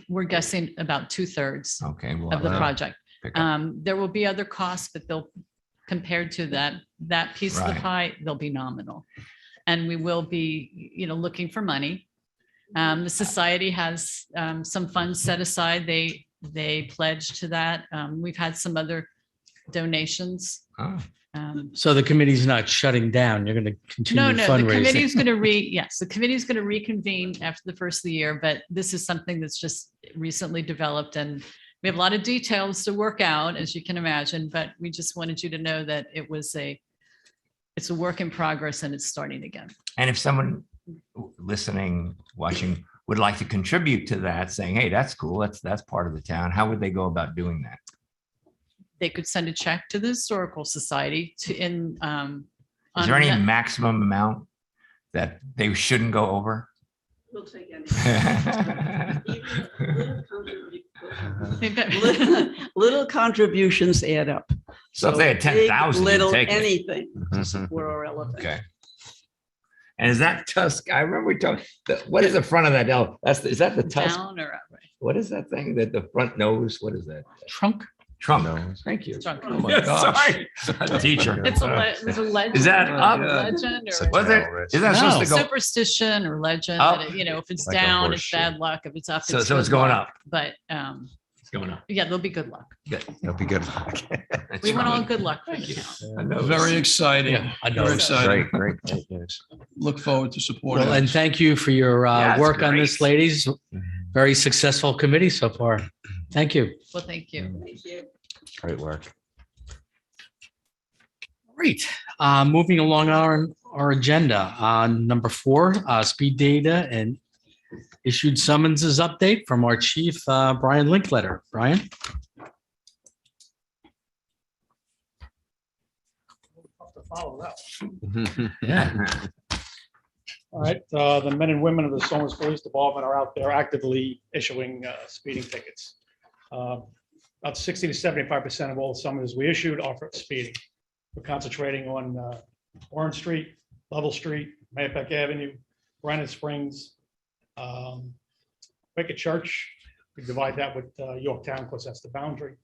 we're guessing about 2/3 Okay. Well, of the project. pick up. There will be other costs, but they'll, compared to that piece of the Right. pie, they'll be nominal. And we will be, looking for money. The society has some funds set aside. They pledged to that. We've had some other donations. Oh, So the committee's not shutting down. You're going to continue No, the committee fundraising. is going to yes, the committee is going to reconvene after the first of the year, but this is something that's just recently developed and we have a lot of details to work out, as you can imagine, but we just wanted you to know that it's a work in progress and it's starting again. and if someone listening, watching would like to contribute to that, saying, hey, that's cool, that's part of the town, how would they go about doing that? They could send a check to the Historical Society Is there any on- maximum amount that they shouldn't go over? We'll take any. They've got- Little contributions add up. So if they had big, 10,000, you'd little, take it. anything to support our elephant. Okay. And is that tusk? I remember we talked, what is the front of that? Is that the tusk? Down or up, right? What is that thing that the front nose? What is that? Trunk? Trunk. Thank you. Trunk. Oh my Yes, gosh. Teacher. It's it was a legend. Is that up? Legend It's or a Was it? Is that supposed No. to go? superstition or legend, Up? that if it's Like a down, it's horseshoe. bad luck. If it's up, So it's it's good going luck. up. But It's going up. yeah, there'll be good luck. Good. That'll be good. That's We want all right. good luck for the town. I know. Very exciting. Yeah, I know. Very exciting. Great news. Look forward to supporting. Well, and thank you for your Yeah, it's work on this, great. ladies. Very successful committee so far. Thank you. Well, thank you. Great work. Great. Moving along our agenda, number 4, speed data and issued summonses update from our chief, Brian Linkletter. Brian? Yeah. All right, the men and women of the Somers Police Department are out there actively issuing speeding tickets. About 60 to 75% of all the summons we issued are for speeding. We're concentrating on Orange Street, Level Street, Mayapack Avenue, Granite Springs, Wicked Church. We divide that with Yorktown, because that's the boundary.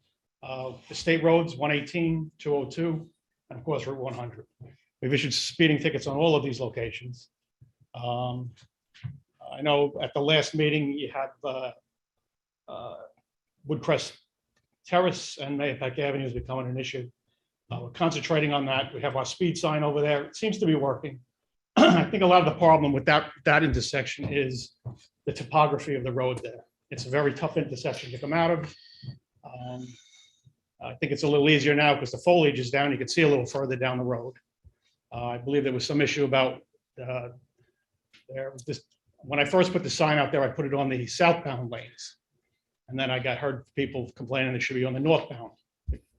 The state roads, 118, 202, and of course Route 100. We've issued speeding tickets on all of these locations. I know at the last meeting, you had Woodcrest Terrace and Mayapack Avenue is becoming an issue. We're concentrating on that. We have our speed sign over there. It seems to be working. I think a lot of the problem with that intersection is the topography of the road there. It's a very tough intersection to come out of. I think it's a little easier now because the foliage is down. You can see a little further down the road. I believe there was some issue about when I first put the sign out there, I put it on the southbound lanes. And then I heard people complaining it should be on the northbound.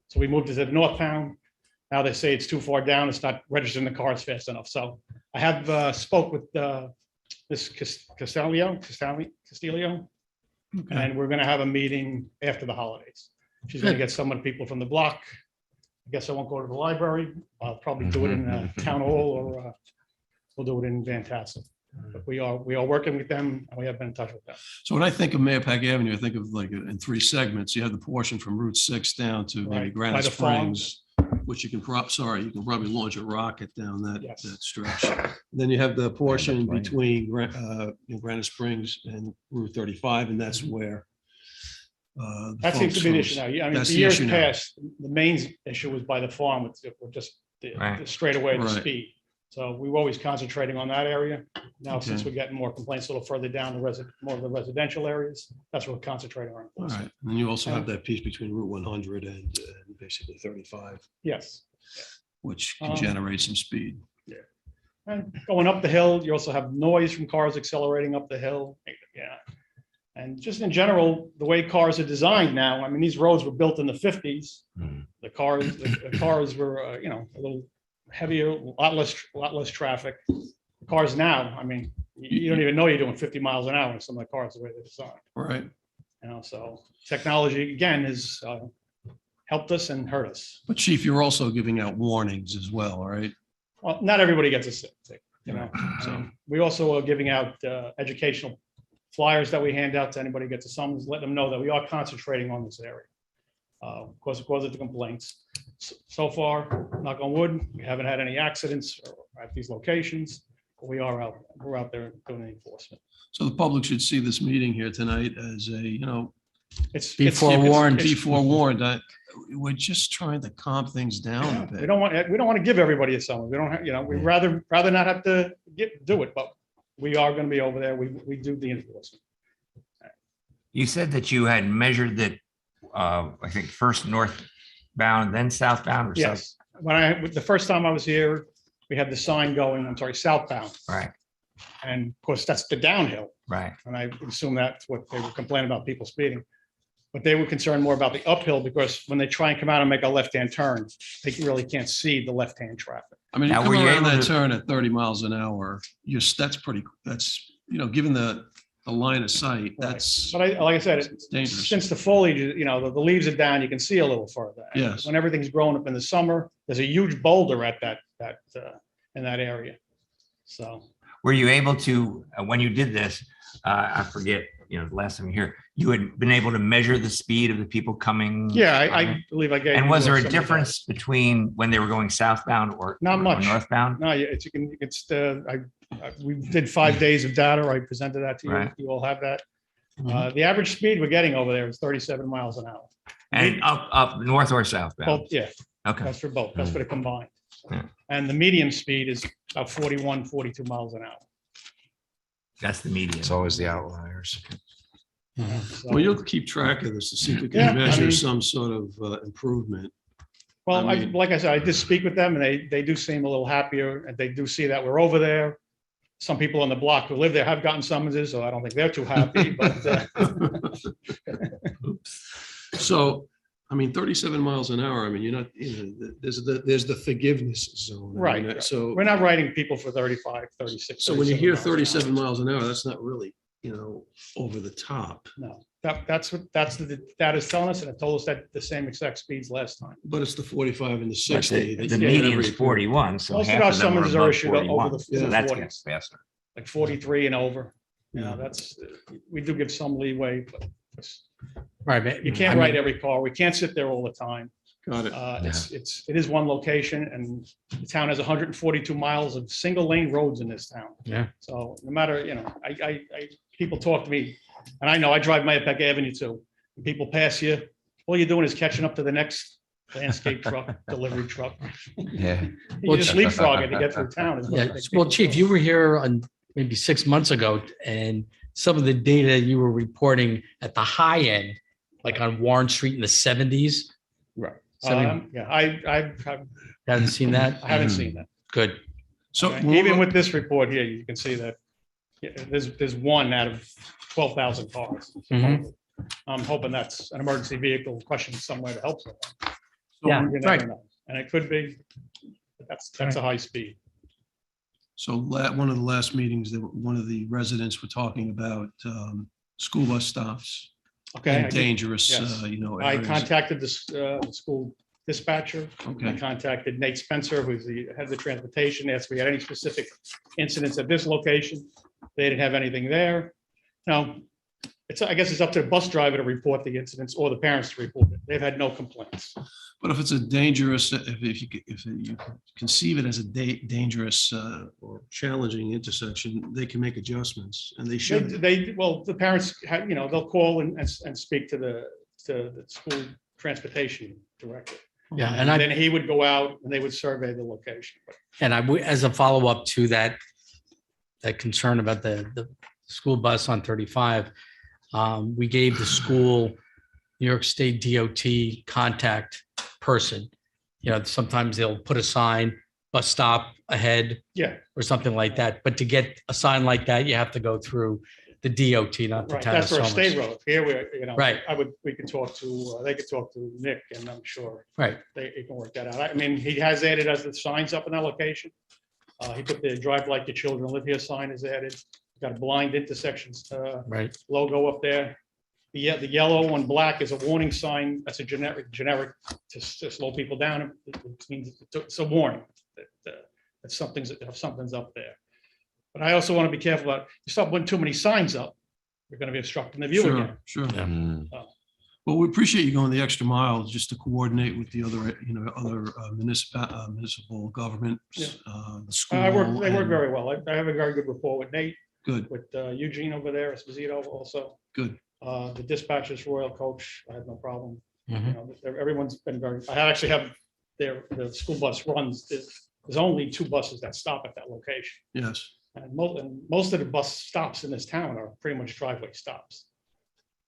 So we moved it to the northbound. Now they say it's too far down. It's not registering the cars fast enough. So I have spoke with Ms. Castillo, and we're going to have a meeting after the holidays. She's going to get some of the people from the block. I guess I won't go to the library. I'll probably do it in town hall, or we'll do it in Van Tassel. But we are working with them, and we have been in touch with them. So when I think of Mayapack Avenue, I think of like in 3 segments. You have the portion from Route 6 down to maybe Right, by Granite the Springs, which you can probably launch a rocket down that Yes. stretch. Then you have the portion between Granite Springs and Route 35, and that's where the That seems to folks be an from- issue now. Yeah, I mean, that's the the years issue now. past, the main issue was by the farm with just Right. the straightaway, the Right. speed. So we were always concentrating on that area. Now, since Okay. we're getting more complaints a little further down more of the residential areas, that's what we're concentrating on. All right. And then you also have that piece between Route 100 and basically 35, Yes. which can Um, generate some speed. And going up the hill, you also have noise from cars accelerating up the hill. Yeah. And just in general, the way cars are designed now, I mean, these roads were built in the 50s. The cars were, a little heavier, a lot less traffic. The cars now, I mean, you don't even know you're doing 50 miles an hour in some of the cars, the way they're designed. Right. So technology, again, has helped us and hurt us. But Chief, you're also giving out warnings as well, right? Well, not everybody gets a ticket, So We also are giving out educational flyers that we hand out to anybody who gets a summons, let them know that we are concentrating on this area. Because of the complaints. So far, knock on wood, we haven't had any accidents at these locations. But we're out there doing the enforcement. So the public should see this meeting here tonight as a, It's Be forewarned. Be forewarned. We're just trying to calm things down a We bit. don't want to give everybody a summer. We don't have, we'd rather not have to do it, but we are going to be over there. We do the enforcement. You said that you had measured that, I think first northbound, then southbound or something. Yes. The first time I was here, we had the sign going, I'm sorry, southbound. Right, And of course, that's the downhill. right. And I assume that's what they were complaining about, people speeding. But they were concerned more about the uphill because when they try and come out and make a left-hand turn, they really can't see the left-hand traffic. I mean, you Now, come were you around able that to- turn at 30 miles an hour, that's, given the line of sight, that's But like I said, dangerous. since the foliage, the leaves are down, you can see a little further. And Yes. when everything's growing up in the summer, there's a huge boulder at in that area. So, Were you able to, when you did this, I forget, the last time you were here, you had been able to measure the speed of the people coming? yeah, I believe I gave. And you was there a some of that. difference between when they were going southbound or Not or much. northbound? No, we did 5 days of data. I presented that to you. Right. You all have that. The average speed we're getting over there is 37 miles an hour. And up north or southbound? Both, yeah, Okay. that's for both. That's for the combined. Yeah. And the medium speed is about 41, 42 miles an hour. That's the median. It's always the outliers. So- Well, you'll keep track of this to see if we Yeah, can I measure mean- some sort of improvement. Well, I mean- like I said, I did speak with them and they do seem a little happier and they do see that we're over there. Some people on the block who live there have gotten summonses, so I don't think they're too happy, but So, 37 miles an hour, you're not, there's the forgiveness zone. Right. So, we're not writing people for 35, 36. so when you 37 hear miles an hour. 37 miles an hour, that's not really, over the top, No, that's what the data is telling us, and it told us that the same exact speeds last time. but it's the 45 and the But 60. The that the you get median's every- 41, so Most of half our of them are summonses are above issued over 41. the- So the that's 40s. getting faster. Like 43 and over. Yeah. That's, we do give some leeway, but Right. but you I can't mean, write every car. We can't sit there all the time. Got it. It is one location and the town has 142 miles of single lane roads in this town. Yeah. So no matter, people talk to me and I know I drive Mayapack Avenue too. When people pass you, all you're doing is catching up to the next landscape truck, delivery truck. Yeah. You just leapfrog it to get through town. is what Yeah, I think well, people Chief, do. you were here on maybe 6 months ago and some of the data you were reporting at the high end, like on Warren Street in the 70s. Right. Something- Yeah, I Haven't seen that? haven't seen that. Good. So Okay, even with this report here, you can see that there's one out of 12,000 cars. Mhm. I'm hoping that's an emergency vehicle questioned somewhere to help someone. Yeah, You never right. know. And it could be, but that's a high speed. So one of the last meetings that one of the residents were talking about school bus stops Okay. I and did- dangerous, yes. I areas. contacted the school dispatcher. I Okay, contacted Nate Spencer, who's the head of the transportation, asked if we had any specific incidents at this location. They didn't have anything there. Now, I guess it's up to the bus driver to report the incidents or the parents to report it. They've had no complaints. but if it's a dangerous, if you conceive it as a dangerous or challenging intersection, they can make adjustments and they should. Well, the parents, they'll call and speak to the school transportation director. Yeah, And and then he would go out and they would survey the location. as a follow-up to that concern about the school bus on 35, we gave the school New York State DOT contact person. Sometimes they'll put a sign, bus stop ahead Yeah, or something like that. But to get a sign like that, you have to go through the DOT, not the right. town of That's for a state Somers. road. Here Right. we could talk to, they could talk to Nick and I'm sure Right. they can work that out. I mean, he has added as the signs up in that location. He put the drive like the children live here sign is added. Got a blind intersections Right. logo up there. The yellow and black is a warning sign. That's a generic to slow people down. It means it's a warning that something's up there. But I also want to be careful about, you start putting too many signs up, you're going to be obstructing the view again. Sure. Mm. Well, we appreciate you going the extra mile just to coordinate with the other, municipal governments, Yeah. the school. They work and- very well. I have a very good rapport with Nate, Good, with Eugene over there, Esposito also. good. The dispatchers, Royal Coach, I have no problem. You Mhm. know, everyone's been very, I actually have the school bus runs, there's only 2 buses that stop at that location. Yes. And most of the bus stops in this town are pretty much driveway stops,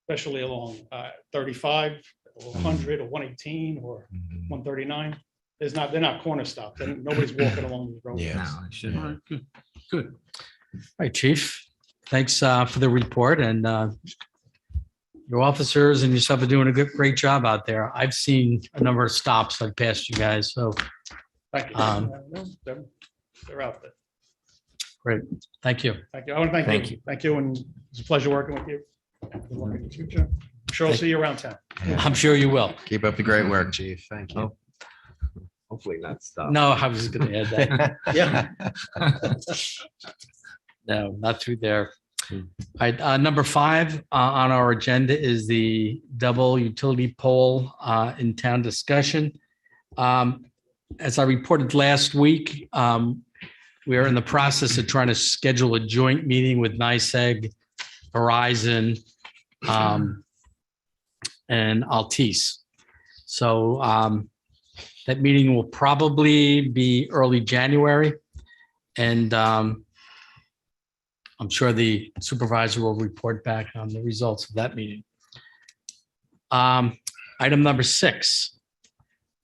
especially along 35 or 100 or 118 or 139. They're not corner stops. And nobody's walking along the road. Yeah. No, it shouldn't. All right, good, good. All right, Chief. Thanks for the report, and your officers and yourself are doing a great job out there. I've seen a number of stops like past you guys, so Thank you. Um, They're out there. great. Thank you. Thank you. I want to thank you. Thank you. And it's a pleasure working with you. Good luck in the future. I'm sure I'll see you around town. I'm sure you will. Keep up the great work, Chief. Thank you. Hopefully not stop. No, I was going to add that. Yeah. No, not through there. All right, number 5 on our agenda is the double utility pole in town discussion. As I reported last week, we are in the process of trying to schedule a joint meeting with NICEAG, Verizon, and Altice. So that meeting will probably be early January, and I'm sure the supervisor will report back on the results of that meeting. Item number 6,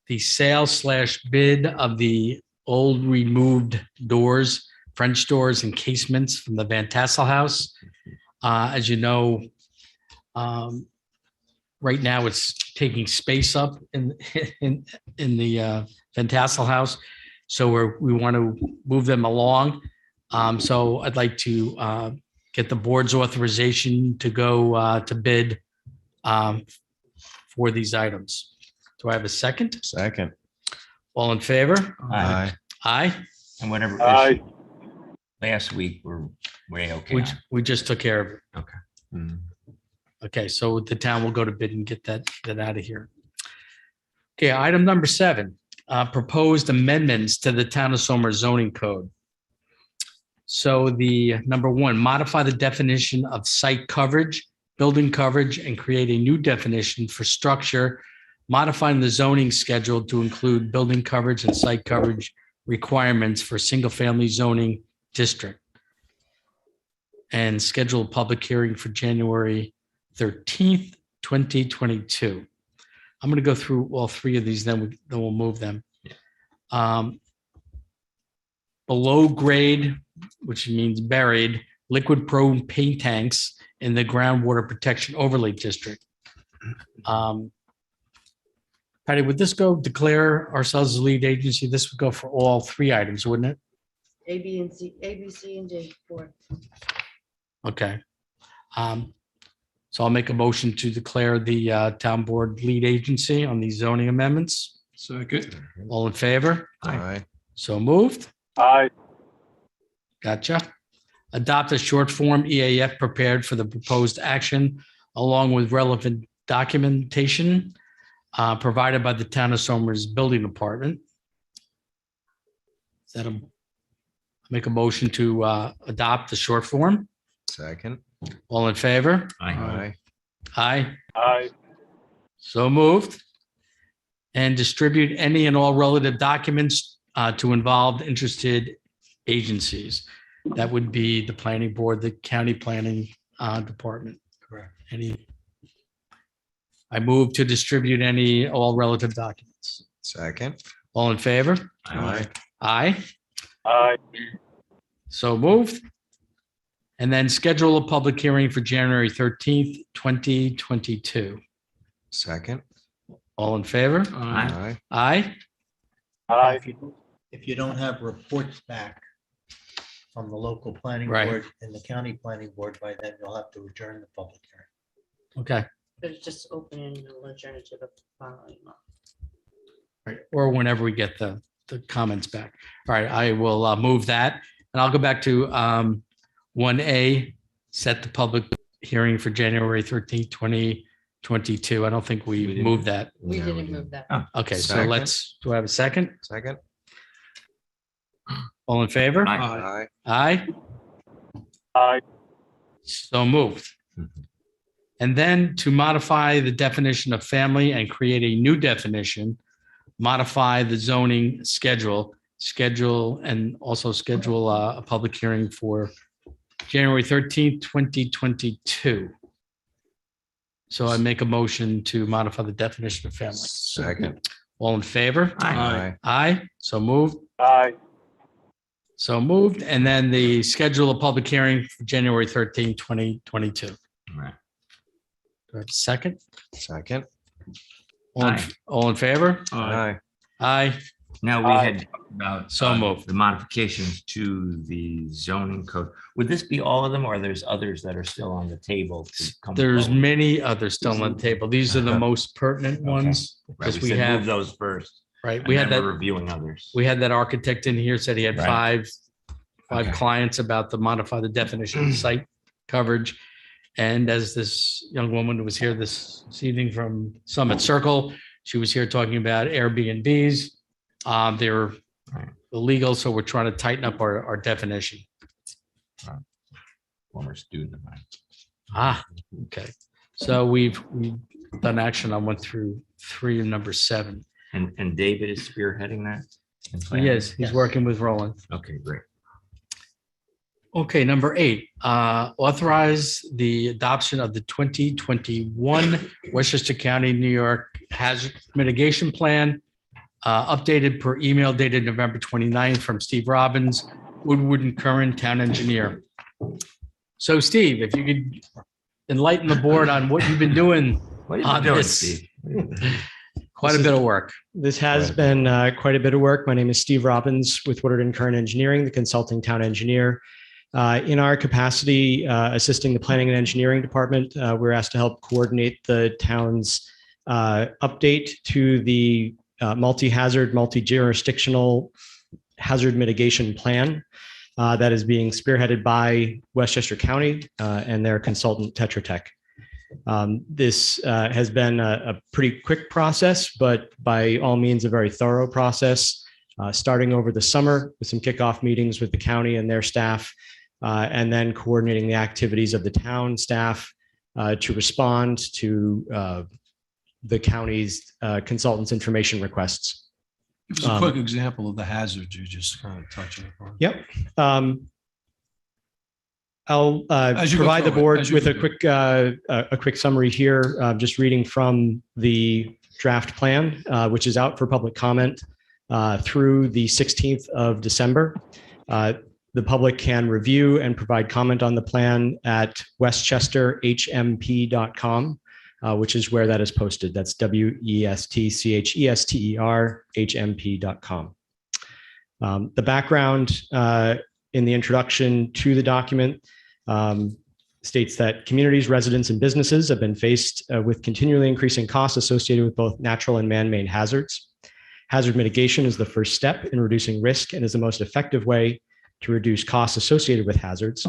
the sale/bid of the old removed doors, French doors and casements from the Van Tassel House. As you know, right now it's taking space up in the Van Tassel House. So we want to move them along. So I'd like to get the board's authorization to go to bid for these items. Do I have a second? Second. All in favor? Aye. Aye. And whatever. Aye. Last week, we're okay. We, on. we just took care of it. Okay. Mm. Okay, so the town will go to bid and get that out of here. Okay, item number 7, proposed amendments to the Town of Somers zoning code. So the number 1, modify the definition of site coverage, building coverage, and create a new definition for structure, modifying the zoning schedule to include building coverage and site coverage requirements for single-family zoning district. And schedule a public hearing for January 13th, 2022. I'm going to go through all 3 of these, then we'll move them. Below grade, which means buried, liquid propane tanks in the groundwater protection overlay district. Patty, would this go declare ourselves as lead agency? This would go for all 3 items, wouldn't it? A, B, and C, A, B, C, and D, 4. Okay. So I'll make a motion to declare the town board lead agency on these zoning amendments. Second. All in favor? Aye. So moved. Aye. Gotcha. Adopt a short form EAF prepared for the proposed action along with relevant documentation provided by the Town of Somers Building Department. Is that make a motion to adopt the short form? Second. All in favor? Aye. Aye. Aye. So moved. And distribute any and all relative documents to involved interested agencies. That would be the planning board, the county planning department. Correct. I move to distribute any, all relative documents. Second. All in favor? Aye. Aye. Aye. So moved. And then schedule a public hearing for January 13th, 2022. Second. All in favor? Aye. Aye. Aye. If you don't have reports back from the local planning Right. board and the county planning board, by then you'll have to adjourn the public hearing. Okay. But it's just opening and we'll adjourn it to the following month. Right. Or whenever we get the comments back. All right, I will move that. And I'll go back to 1A, set the public hearing for January 13th, 2022. I don't think we moved that. We No, we didn't didn't. move that. Okay, so Second. do I have a second? Second. All in favor? Aye. Aye. Aye. So moved. Mhm. And then to modify the definition of family and create a new definition, modify the zoning schedule, and also schedule a public hearing for January 13th, 2022. So I make a motion to modify the definition of family. Second. All in favor? Aye. Aye. So moved. Aye. So moved. And then the schedule a public hearing for January 13th, 2022. Do Right. I have a second? Second. All in favor? Aye. Aye. Now, we Aye. had talked about So moved. the modifications to the zoning code. Would this be all of them, or there's others that are still on the table? to come There's forward? many others still on the table. These are the most pertinent ones. Right, Because we we said move have, those first. right, and we had then that. we're reviewing others. We had that architect in here, said he had Right. five Okay. clients about to modify the definition of site coverage. And as this young woman was here this evening from Summit Circle, she was here talking about Airbnbs. They're Right. illegal, so we're trying to tighten up our definition. Former student of mine. Okay. So we've done action. I went through 3 and number 7. And David is spearheading that? in planning? Yes, he's working with Roland. Okay, great. Okay, number 8, authorize the adoption of the 2021 Westchester County, New York Hazard Mitigation Plan, updated per email dated November 29th from Steve Robbins, Woodward and Curran Town Engineer. So Steve, if you could enlighten the board on what you've been doing What are you on doing, this. Steve? Quite a bit of work. This has been quite a bit of work. My name is Steve Robbins with Woodward and Curran Engineering, the consulting town engineer. In our capacity, assisting the planning and engineering department, we're asked to help coordinate the town's update to the multi-hazard, multi-jurisdictional hazard mitigation plan that is being spearheaded by Westchester County and their consultant Tetra Tech. This has been a pretty quick process, but by all means, a very thorough process, starting over the summer with some kickoff meetings with the county and their staff, and then coordinating the activities of the town staff to respond to the county's consultants' information requests. Give us a quick example of the hazards you're just kind of touching upon. Yep. I'll As you go provide the through it, board as you with go a quick summary here, just reading from the draft plan, which is out for public comment through the 16th of December. The public can review and provide comment on the plan at westchesterhmp.com, which is where that is posted. That's westchesterhmp.com. The background in the introduction to the document states that communities, residents, and businesses have been faced with continually increasing costs associated with both natural and man-made hazards. Hazard mitigation is the first step in reducing risk and is the most effective way to reduce costs associated with hazards.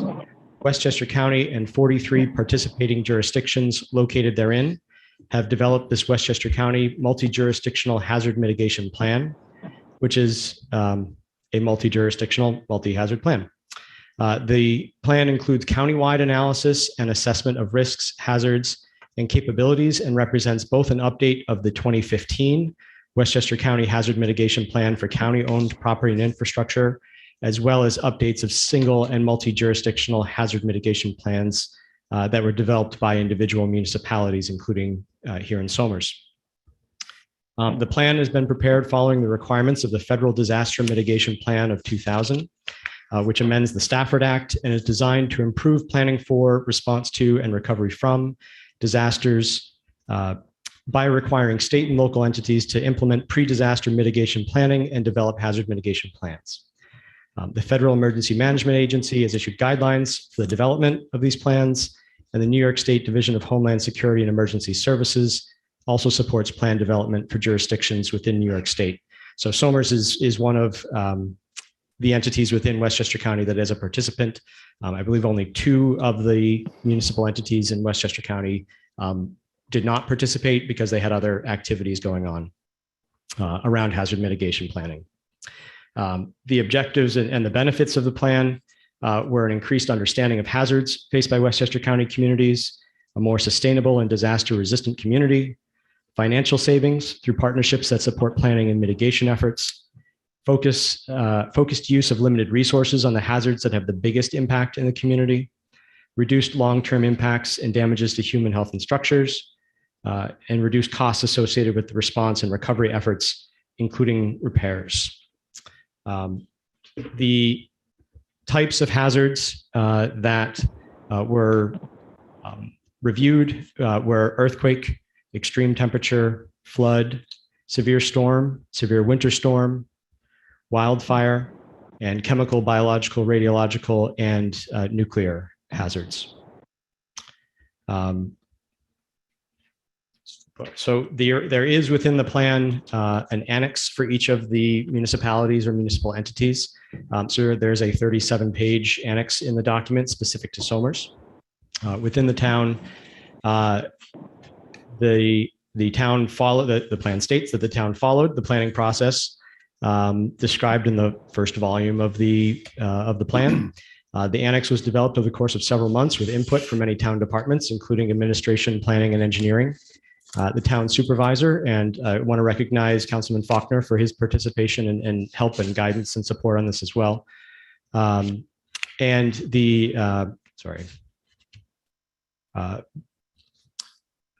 Westchester County and 43 participating jurisdictions located therein have developed this Westchester County Multi-Jurisdictional Hazard Mitigation Plan, which is a multi-jurisdictional, multi-hazard plan. The plan includes countywide analysis and assessment of risks, hazards, and capabilities, and represents both an update of the 2015 Westchester County Hazard Mitigation Plan for county-owned property and infrastructure, as well as updates of single and multi-jurisdictional hazard mitigation plans that were developed by individual municipalities, including here in Somers. The plan has been prepared following the requirements of the Federal Disaster Mitigation Plan of 2000, which amends the Stafford Act and is designed to improve planning for, response to, and recovery from disasters by requiring state and local entities to implement pre-disaster mitigation planning and develop hazard mitigation plans. The Federal Emergency Management Agency has issued guidelines for the development of these plans, and the New York State Division of Homeland Security and Emergency Services also supports plan development for jurisdictions within New York State. So Somers is one of the entities within Westchester County that is a participant. I believe only 2 of the municipal entities in Westchester County did not participate because they had other activities going on around hazard mitigation planning. The objectives and the benefits of the plan were an increased understanding of hazards faced by Westchester County communities, a more sustainable and disaster-resistant community, financial savings through partnerships that support planning and mitigation efforts, focused use of limited resources on the hazards that have the biggest impact in the community, reduced long-term impacts and damages to human health and structures, and reduced costs associated with the response and recovery efforts, including repairs. The types of hazards that were reviewed were earthquake, extreme temperature, flood, severe storm, severe winter storm, wildfire, and chemical, biological, radiological, and nuclear hazards. So there is within the plan an annex for each of the municipalities or municipal entities. So there's a 37-page annex in the document specific to Somers. Within the town, the town followed, the plan states that the town followed the planning process described in the first volume of the plan. The annex was developed over the course of several months with input from many town departments, including administration, planning, and engineering. The town supervisor, and I want to recognize Councilman Faulkner for his participation and help and guidance and support on this as well. And the,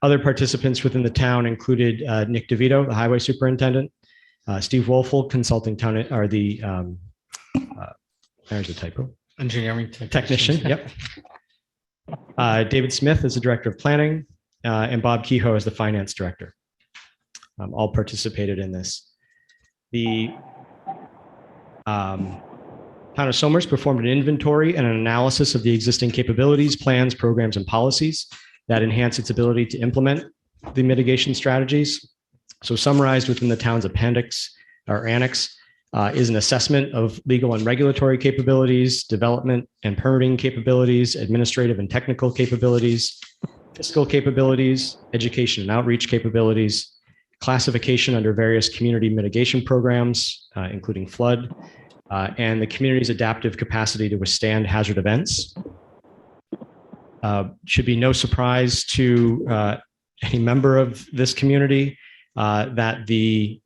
other participants within the town included Nick DeVito, the highway superintendent, Steve Wolfel, consulting town, or the, there's a typo. Engineering Technician, yep. David Smith is the director of planning, and Bob Kehoe is the finance director. All participated in this. The town of Somers performed an inventory and an analysis of the existing capabilities, plans, programs, and policies that enhance its ability to implement the mitigation strategies. So summarized within the town's appendix or annex is an assessment of legal and regulatory capabilities, development and permitting capabilities, administrative and technical capabilities, fiscal capabilities, education and outreach capabilities, classification under various community mitigation programs, including flood, and the community's adaptive capacity to withstand hazard events. Should be no surprise to any member of this community that the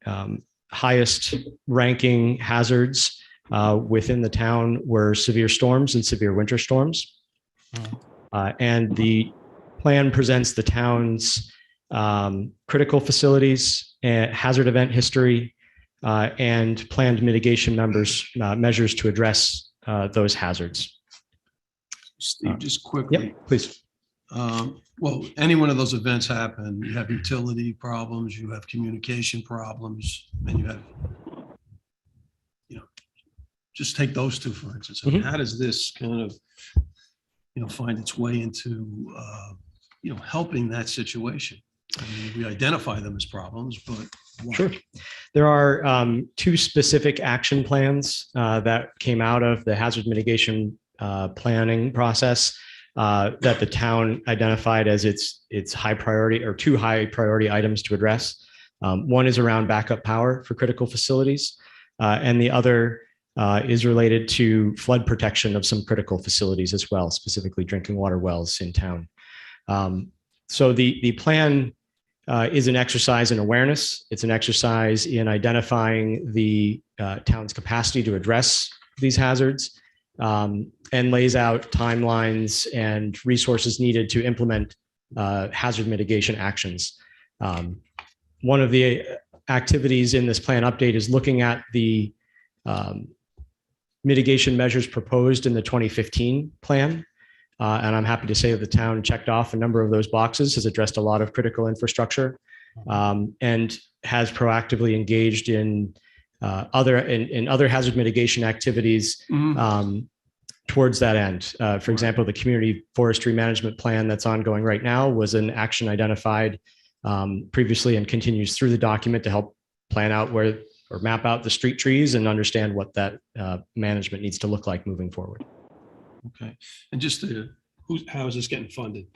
highest ranking hazards within the town were severe storms and severe winter storms. And the plan presents the town's critical facilities, hazard event history, and planned mitigation measures to address those hazards. Steve, just quickly. Yep, please. Well, any one of those events happen, you have utility problems, you have communication problems, and you have, just take those two, for instance. I mean, how does this kind of, find its way into, helping that situation? I mean, we identify them as problems, but why? Sure. There are two specific action plans that came out of the hazard mitigation planning process that the town identified as its high priority, or two high priority items to address. One is around backup power for critical facilities, and the other is related to flood protection of some critical facilities as well, specifically drinking water wells in town. So the plan is an exercise in awareness. It's an exercise in identifying the town's capacity to address these hazards, and lays out timelines and resources needed to implement hazard mitigation actions. One of the activities in this plan update is looking at the mitigation measures proposed in the 2015 plan. And I'm happy to say that the town checked off a number of those boxes, has addressed a lot of critical infrastructure, and has proactively engaged in other hazard mitigation activities towards that end. For example, the community forestry management plan that's ongoing right now was an action identified previously and continues through the document to help plan out where, or map out the street trees and understand what that management needs to look like moving forward. Okay. And just how is this getting funded?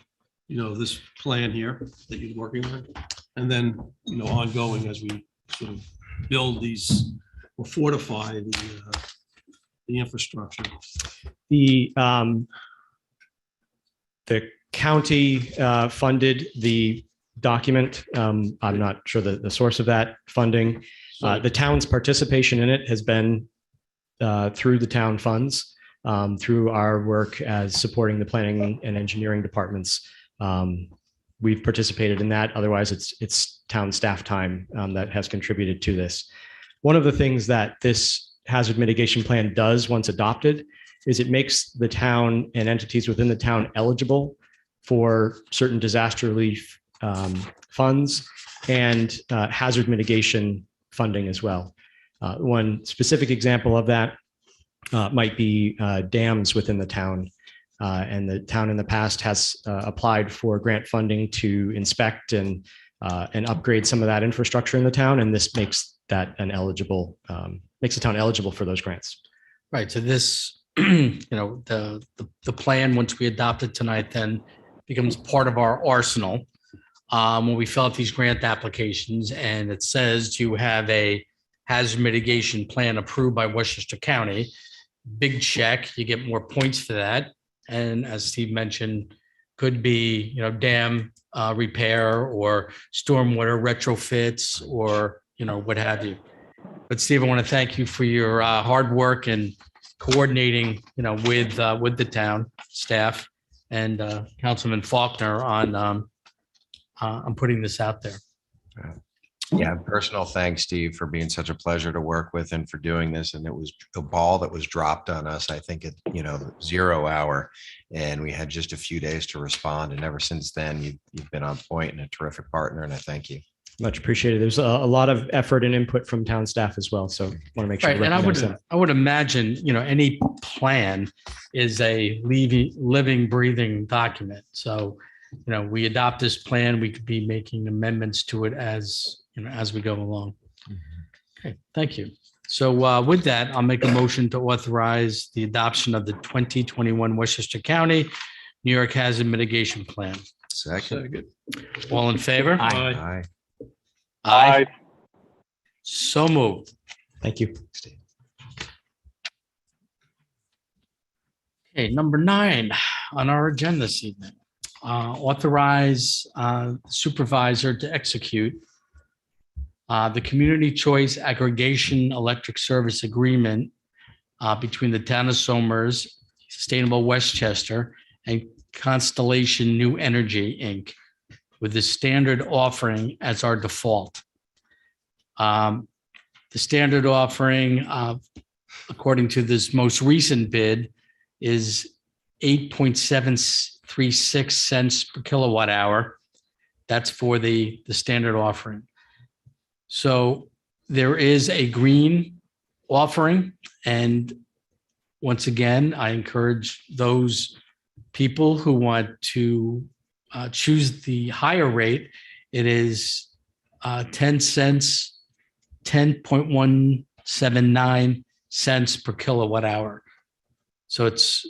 This plan here that you're working on, and then, ongoing as we sort of build these or fortify the infrastructure. The county funded the document. I'm not sure the source of that funding. The town's participation in it has been through the town funds, through our work as supporting the planning and engineering departments. We've participated in that. Otherwise, it's town staff time that has contributed to this. One of the things that this hazard mitigation plan does once adopted is it makes the town and entities within the town eligible for certain disaster relief funds and hazard mitigation funding as well. One specific example of that might be dams within the town. And the town in the past has applied for grant funding to inspect and upgrade some of that infrastructure in the town. And this makes that makes the town eligible for those grants. Right. So this, the plan, once we adopt it tonight, then becomes part of our arsenal. When we fill out these grant applications and it says you have a hazard mitigation plan approved by Westchester County, big check, you get more points for that. And as Steve mentioned, could be, dam repair or stormwater retrofits or, what have you. But Steve, I want to thank you for your hard work and coordinating, with the town staff and Councilman Faulkner on putting this out there. Yeah, personal thanks, Steve, for being such a pleasure to work with and for doing this. And it was a ball that was dropped on us, I think at 0 hour, and we had just a few days to respond. And ever since then, you've been on point and a terrific partner, and I thank you. Much appreciated. There's a lot of effort and input from town staff as well. So I want to make sure. Right, and I would imagine, any plan is a living, breathing document. So, we adopt this plan, we could be making amendments to it as we go along. Okay, thank you. So with that, I'll make a motion to authorize the adoption of the 2021 Westchester County New York Hazard Mitigation Plan. Second. All in favor? Aye. Aye. So moved. Thank you. Okay, number 9 on our agenda this evening. Authorize supervisor to execute the Community Choice Aggregation Electric Service Agreement between the Town of Somers, Sustainable Westchester, and Constellation New Energy, Inc., with the standard offering as our default. The standard offering, according to this most recent bid, is 8.736 cents per kilowatt hour. That's for the standard offering. So there is a green offering. And once again, I encourage those people who want to choose the higher rate. It is 10 cents, 10.179 cents per kilowatt hour. So it's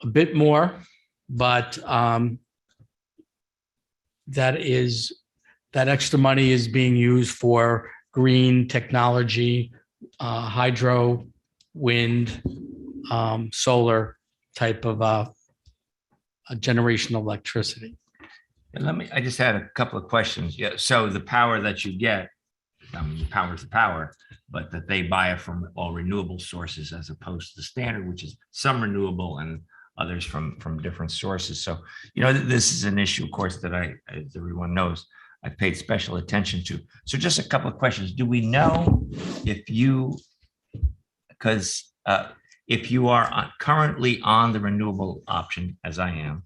a bit more, but that extra money is being used for green technology, hydro, wind, solar type of generation of electricity. And I just had a couple of questions. Yeah, so the power that you get, the power is the power, but that they buy it from all renewable sources as opposed to the standard, which is some renewable and others from different sources. So, this is an issue, of course, that as everyone knows, I paid special attention to. So just a couple of questions. Do we know if you are currently on the renewable option, as I am,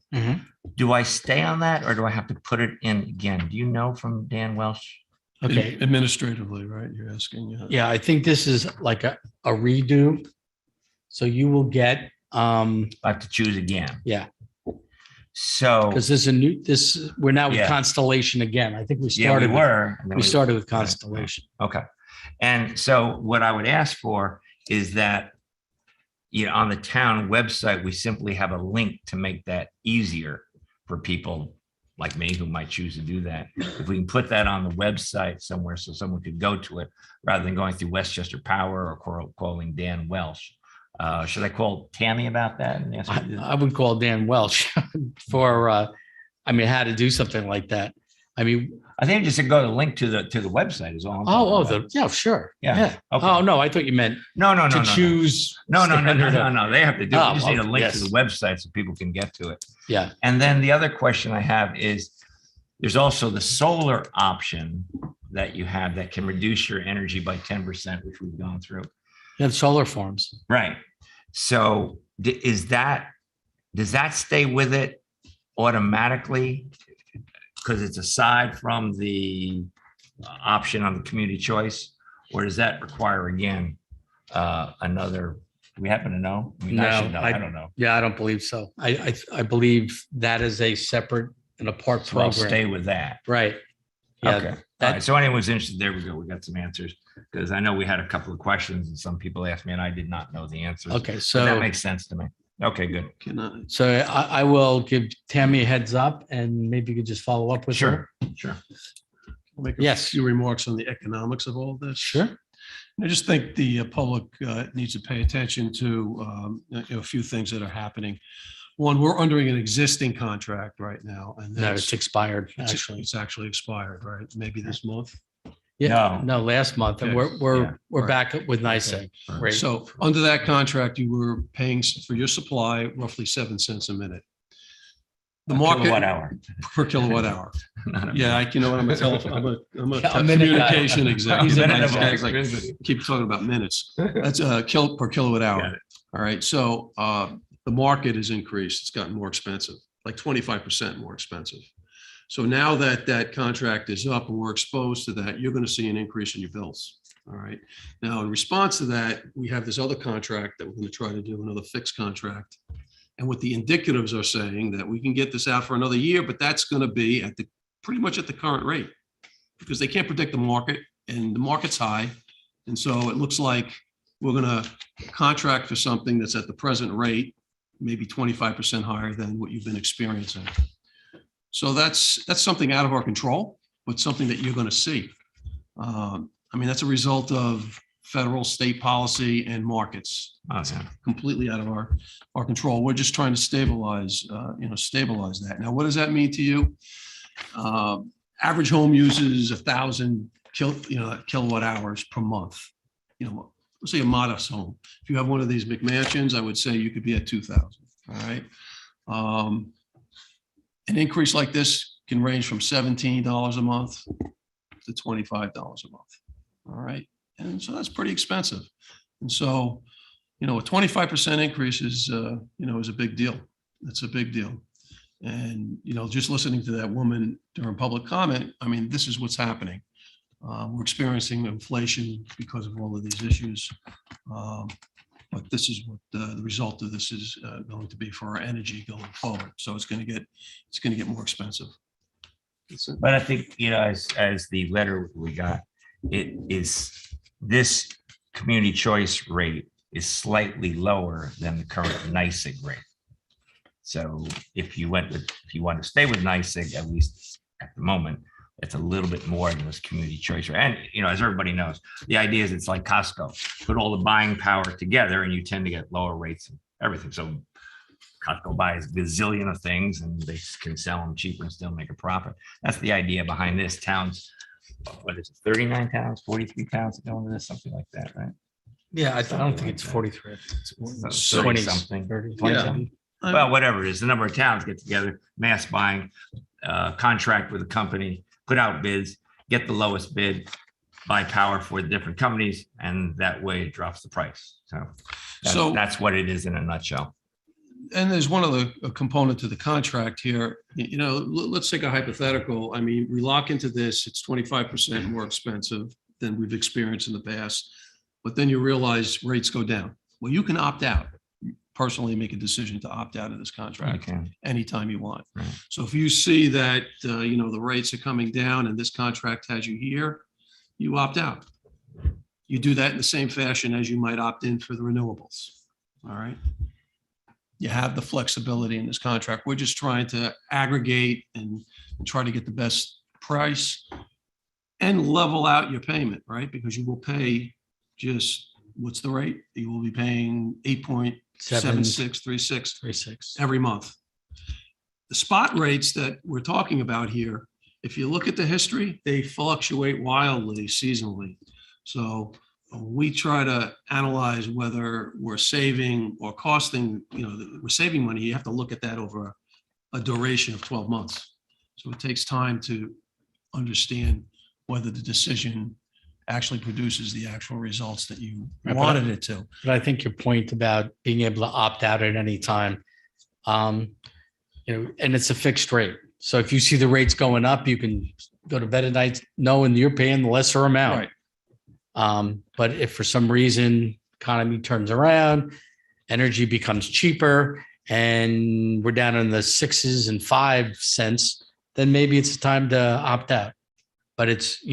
do I stay on that or do I have to put it in again? Do you know from Dan Welsh? Okay. Administratively, right? You're asking. Yeah, I think this is like a redo. So you will get. I have to choose again. Yeah. So. Because we're now with Constellation again. I think we started. We started with Constellation. Okay. And so what I would ask for is that, on the town website, we simply have a link to make that easier for people like me who might choose to do that. If we can put that on the website somewhere so someone could go to it rather than going through Westchester Power or calling Dan Welsh. Should I call Tammy about that? And ask I would call Dan Welsh for I mean, how to do something like that. I mean, I think just to go to link to the website is all. I'm talking about. yeah, sure. Yeah. Okay. Oh, no, I thought you meant No. to choose. No. standard of- They have to do it. Oh, We just need a okay, link to yes. the website so people can get to it. Yeah. And then the other question I have is, there's also the solar option that you have that can reduce your energy by 10%, which we've gone through. And solar farms. Right. So does that stay with it automatically? Because it's aside from the option on the community choice, or does that require again another? Do we happen to know? I mean, I should know. I don't know. Yeah, I don't believe so. I believe that is a separate and apart So I'll program. stay with that. Right. Yeah. Okay. All right. So anyone's interested, there we go. We got some answers, because I know we had a couple of questions and some people asked me and I did not know the answers. Okay, But so that makes sense to me. Okay, good. So I will give Tammy a heads up and maybe you could just follow up with her. Sure. Make Yes. a few remarks on the economics of all this. Sure. I just think the public needs to pay attention to a few things that are happening. One, we're under an existing contract right now, and No, that's it's expired, it's actually. it's actually expired, right? Maybe this month. Yeah, no, last month, and Okay. we're Right. back with NICEAG. Right. So under that contract, you were paying for your supply roughly 7 cents a minute. The market Kilowatt hour. per kilowatt hour. Yeah, you know what, I'm a A minute guy. communication executive. He's a minute Nice guy. guy. It's like, keep talking about minutes. That's per kilowatt hour. All right, so the market has increased. It's gotten more expensive, like 25% more expensive. So now that that contract is up and we're exposed to that, you're going to see an increase in your bills. All right. Now, in response to that, we have this other contract that we're going to try to do, another fixed contract. And what the indicatives are saying that we can get this out for another year, but that's going to be at the pretty much at the current rate, because they can't predict the market and the market's high. And so it looks like we're going to contract for something that's at the present rate, maybe 25% higher than what you've been experiencing. So that's something out of our control, but something that you're going to see. I mean, that's a result of federal, state policy and markets. Awesome. Completely out of our control. We're just trying to stabilize that. Now, what does that mean to you? Average home uses 1,000 kilowatt hours per month. Let's say a modest home. If you have one of these McMansions, I would say you could be at 2,000. All right. An increase like this can range from $17 a month to $25 a month. All right. And so that's pretty expensive. And so, a 25% increase is a big deal. It's a big deal. And, just listening to that woman during public comment, I mean, this is what's happening. We're experiencing inflation because of all of these issues. But this is what the result of this is going to be for our energy going forward. So it's going to get more expensive. But I think, as the letter we got, it is, this community choice rate is slightly lower than the current NICEAG rate. So if you want to stay with NICEAG, at least at the moment, it's a little bit more than this community choice rate. And, as everybody knows, the idea is it's like Costco, put all the buying power together and you tend to get lower rates and everything. So Costco buys a gazillion of things and they can sell them cheaper and still make a profit. That's the idea behind this. Towns, what is it, 39 towns, 43 towns that go into this, something like that, right? Yeah, I don't think it's 43. It's 20 20 something. 30, Yeah. something. Well, whatever it is, the number of towns get together, mass buying, contract with a company, put out bids, get the lowest bid, buy power for the different companies, and that way it drops the price. So that's what it is in a nutshell. And there's one other component to the contract here. Let's take a hypothetical. I mean, we lock into this, it's 25% more expensive than we've experienced in the past. But then you realize rates go down. Well, you can opt out. Personally make a decision to opt out of this contract anytime you want. Right. So if you see that, the rates are coming down and this contract has you here, you opt out. You do that in the same fashion as you might opt in for the renewables. All right. You have the flexibility in this contract. We're just trying to aggregate and try to get the best price and level out your payment, right? Because you will pay just, what's the rate? You will be paying 8.7636 36. every month. the spot rates that we're talking about here, if you look at the history, they fluctuate wildly seasonally. So when we try to analyze whether we're saving or costing, we're saving money, you have to look at that over a duration of 12 months. So it takes time to understand whether the decision actually produces the actual results that you Right, but wanted it to. But I think your point about being able to opt out at any time, and it's a fixed rate. So if you see the rates going up, you can go to bed at night knowing you're paying the lesser amount. Right. But if for some reason economy turns around, energy becomes cheaper, and we're down in the 6s and 5 cents, then maybe it's time to opt out. But it's,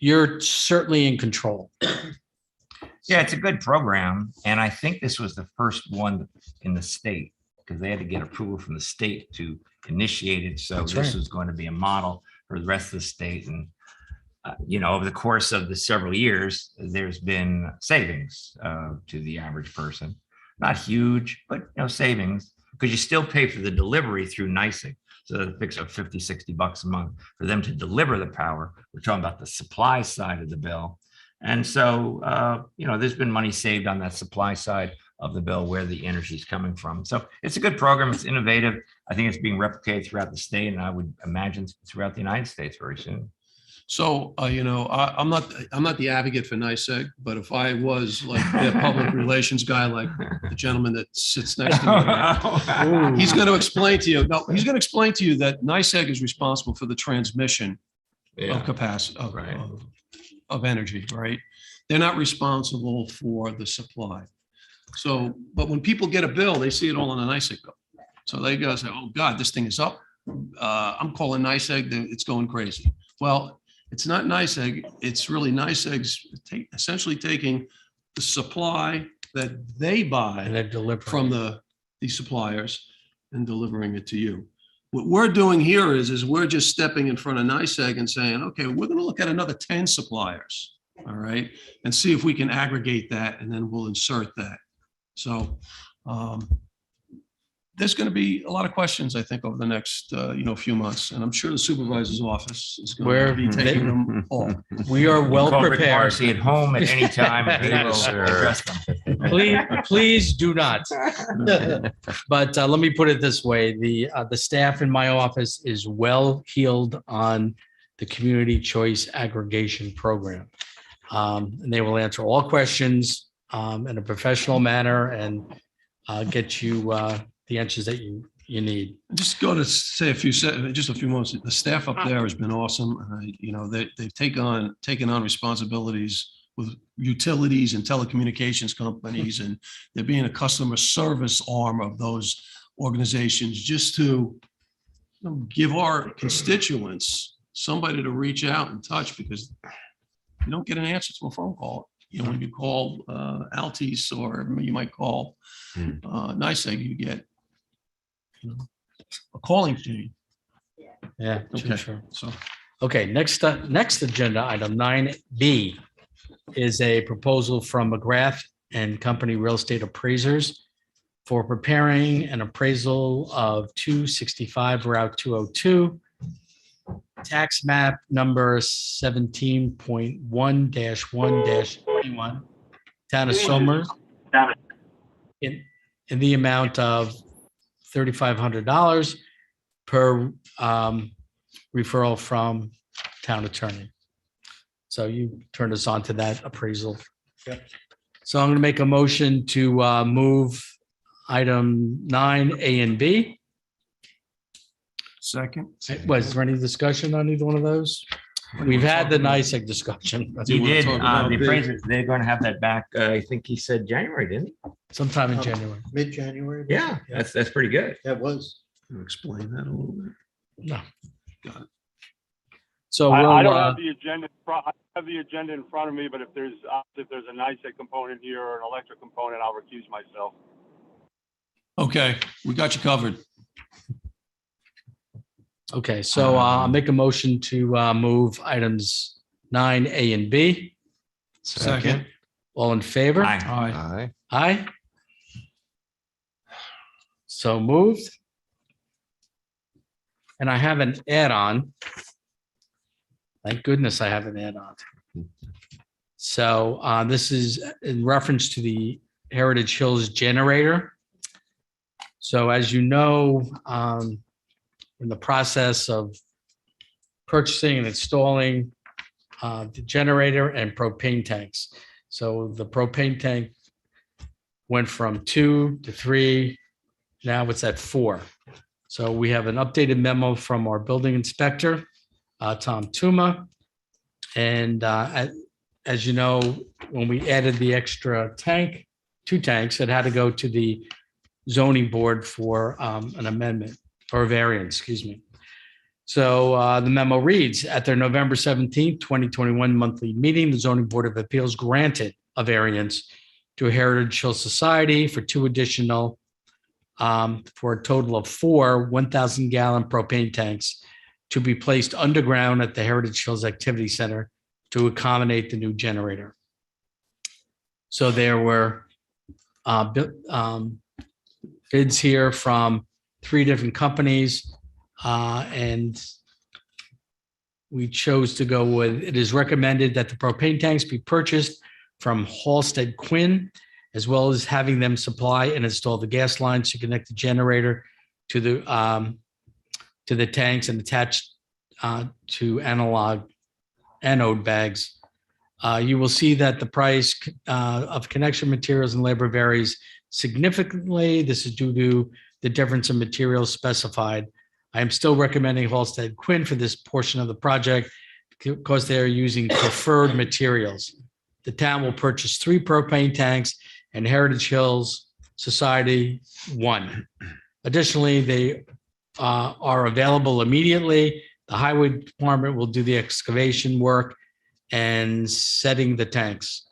you're certainly in control. Yeah, it's a good program. And I think this was the first one in the state because they had to get approval from the state to initiate it. So That's this right. was going to be a model for the rest of the state. And, over the course of the several years, there's been savings to the average person. Not huge, but, savings because you still pay for the delivery through NYSEG. So it picks up $50-$60 a month for them to deliver the power. We're talking about the supply side of the bill. And so, there's been money saved on that supply side of the bill where the energy is coming from. So it's a good program. It's innovative. I think it's being replicated throughout the state, and I would imagine throughout the United States very soon. So, I'm not the advocate for NYSEG, but if I was like the public relations guy, like the gentleman that sits next to me, he's going to explain to you. No, he's going to explain to you that NYSEG is responsible for the transmission of capacity of energy, right? They're not responsible for the supply. So, but when people get a bill, they see it all on a NYSEG bill. So they go say, "Oh God, this thing is up. I'm calling NYSEG. It's going crazy." Well, it's not NYSEG. It's really NYSEG's essentially taking the supply that they buy And then deliver from the suppliers and delivering it to you. What we're doing here is we're just stepping in front of NYSEG and saying, okay, we're going to look at another 10 suppliers, all right, and see if we can aggregate that, and then we'll insert that. So there's going to be a lot of questions, I think, over the next, few months, and I'm sure the supervisor's office is going to be taking them all. We are well Call Rick prepared. Marcy at home at any time. And he will address them. Please do not. But let me put it this way: the staff in my office is well heeled on the community choice aggregation program, and they will answer all questions in a professional manner and get you the answers that you need. Just go to say just a few moments. The staff up there has been awesome. They've taken on responsibilities with utilities and telecommunications companies, and they're being a customer service arm of those organizations just to give our constituents somebody to reach out and touch, because you don't get an answer to a phone call. When you call Altis, or you might call NYSEG, you get a calling chain. Yeah. Okay. Sure. So Okay, next agenda item 9B is a proposal from McGrath and Company Real Estate Appraisers for preparing an appraisal of 265 Route 202, tax map number 17.1-1-21, Town of Somers, in the amount of $3,500 per referral from town attorney. So you turned us on to that appraisal. So I'm going to make a motion to move item 9A and B. second. Was there any discussion on either one of those? We've had the NYSEG discussion. He did. The appraisers, they're going to have that back. I think he said January, didn't he? Sometime in January. Mid-January? Yeah, that's pretty good. That was. Explain that a little bit. No. Got it. So I we'll, don't have the agenda. I have the agenda in front of me, but if there's a NYSEG component here or an electric component, I'll recuse myself. Okay, we got you covered. okay, so I'll make a motion to move items 9A and B. Second. All in favor? Aye. Aye. Aye. So moved. And I have an add-on. Thank goodness I have an add-on. So this is in reference to the Heritage Hills generator. So as you know, in the process of purchasing and installing the generator and propane tanks. So the propane tank went from 2 to 3, now it's at 4. So we have an updated memo from our building inspector, Tom Tuma. And as you know, when we added the extra tank, 2 tanks, it had to go to the zoning board for an amendment or a variance, excuse me. So the memo reads, at their November 17th, 2021 monthly meeting, the zoning board of appeals granted a variance to Heritage Hill Society for 2 additional, for a total of 4 1,000-gallon propane tanks to be placed underground at the Heritage Hills Activity Center to accommodate the new generator. So there were bids here from 3 different companies, and we chose to go with, it is recommended that the propane tanks be purchased from Halstead Quinn, as well as having them supply and install the gas lines to connect the generator to the tanks and attach to analog anode bags. You will see that the price of connection materials and labor varies significantly. This is due to the difference in materials specified. I am still recommending Halstead Quinn for this portion of the project because they are using preferred materials. The town will purchase 3 propane tanks and Heritage Hills Society 1. Additionally, they are available immediately. The highway department will do the excavation work and setting the tanks.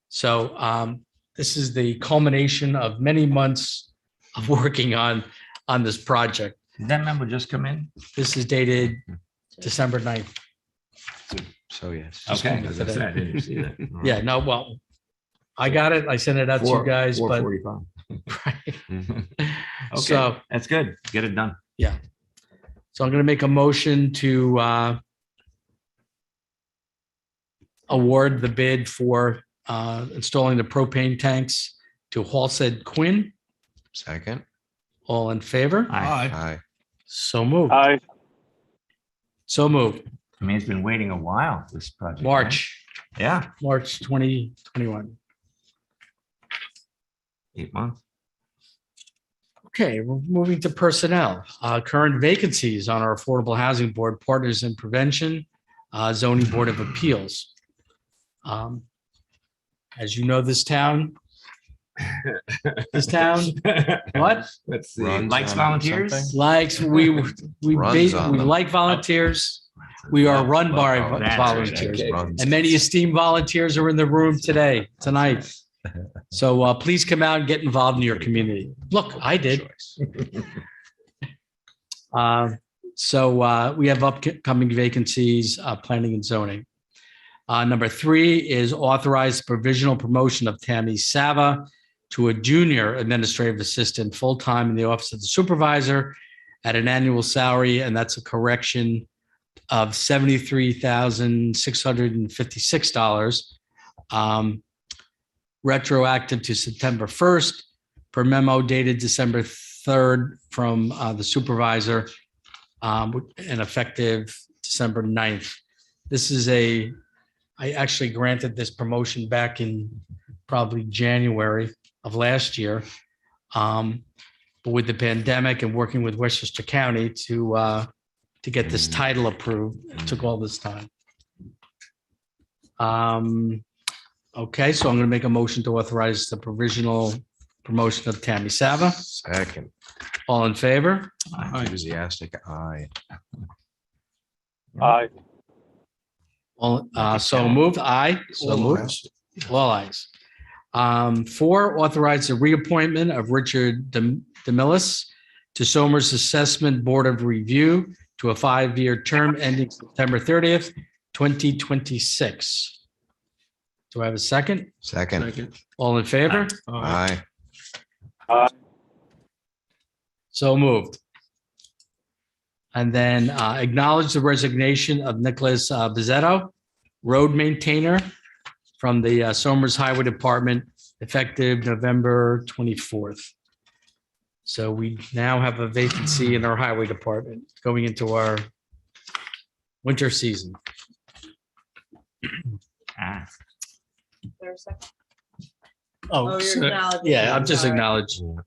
So this is the culmination of many months of working on this project. Did that memo just come in? This is dated December 9th. So yes. Okay, as I said, I didn't see that. Yeah, no, well, I got it. I sent it out to you guys, but 4:45. Okay, so that's good. Get it done. yeah. So I'm going to make a motion to award the bid for installing the propane tanks to Halstead Quinn. Second. All in favor? Aye. Aye. So moved. Aye. So moved. I mean, it's been waiting a while, this project. right? March, Yeah, March 2021. 8 months. Okay, we're moving to personnel. Current vacancies on our Affordable Housing Board, Partners in Prevention, Zoning Board of Appeals. As you know, this town, what? Let's see. Runs Likes on volunteers? something? Likes, we Runs on them. like volunteers. We are run by Oh, that's right. volunteers. Okay. Runs. And many esteemed volunteers are in the room tonight. So please come out and get involved in your community. Look, I did. So we have upcoming vacancies, planning and zoning. Number 3 is authorized provisional promotion of Tammy Sava to a junior administrative assistant full-time in the office of the supervisor at an annual salary, and that's a correction of $73,656, retroactive to September 1st, per memo dated December 3rd from the supervisor, and effective December 9th. This is I actually granted this promotion back in probably January of last year. But with the pandemic and working with Westchester County to get this title approved, it took all this time. Okay, so I'm going to make a motion to authorize the provisional promotion of Tammy Sava. Second. All in favor? Enthusiastic. Aye. Aye. All, so moved. Aye. So moved. All ayes. 4, authorize the reappointment of Richard Demillis to Somers Assessment Board of Review to a 5-year term ending September 30th, 2026. Do I have a second? Second. All in favor? Aye. So moved. And then acknowledge the resignation of Nicholas Bizzetto, road maintainer from the Somers Highway Department, effective November 24th. So we now have a vacancy in our highway department going into our winter season. There's a second. Oh, you're so- acknowledging. yeah, I'm just Sorry. acknowledging.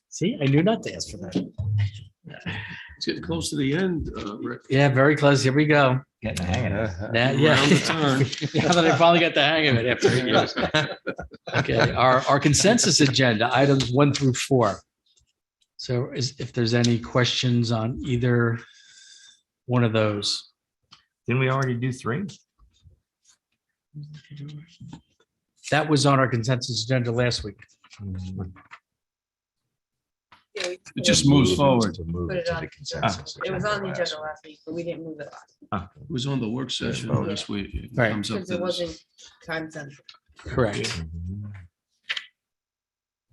See, I knew not to ask for that. It's getting close to the end, Rick. Yeah, very close. Here we go. Getting the hang of it. Now, yeah. Round the turn. Now that I finally got the hang of it after 8 years. Okay, our consensus agenda, items 1 through 4. So if there's any questions on either one of those. Didn't we already do 3? That was on our consensus agenda last week. Yeah, we It just moves forward. To move Put it to on the the consensus. It was on the last agenda last week, but we didn't move it last It was on the work session vote. last week. It Right. comes up because to it this. wasn't time sensitive. Correct.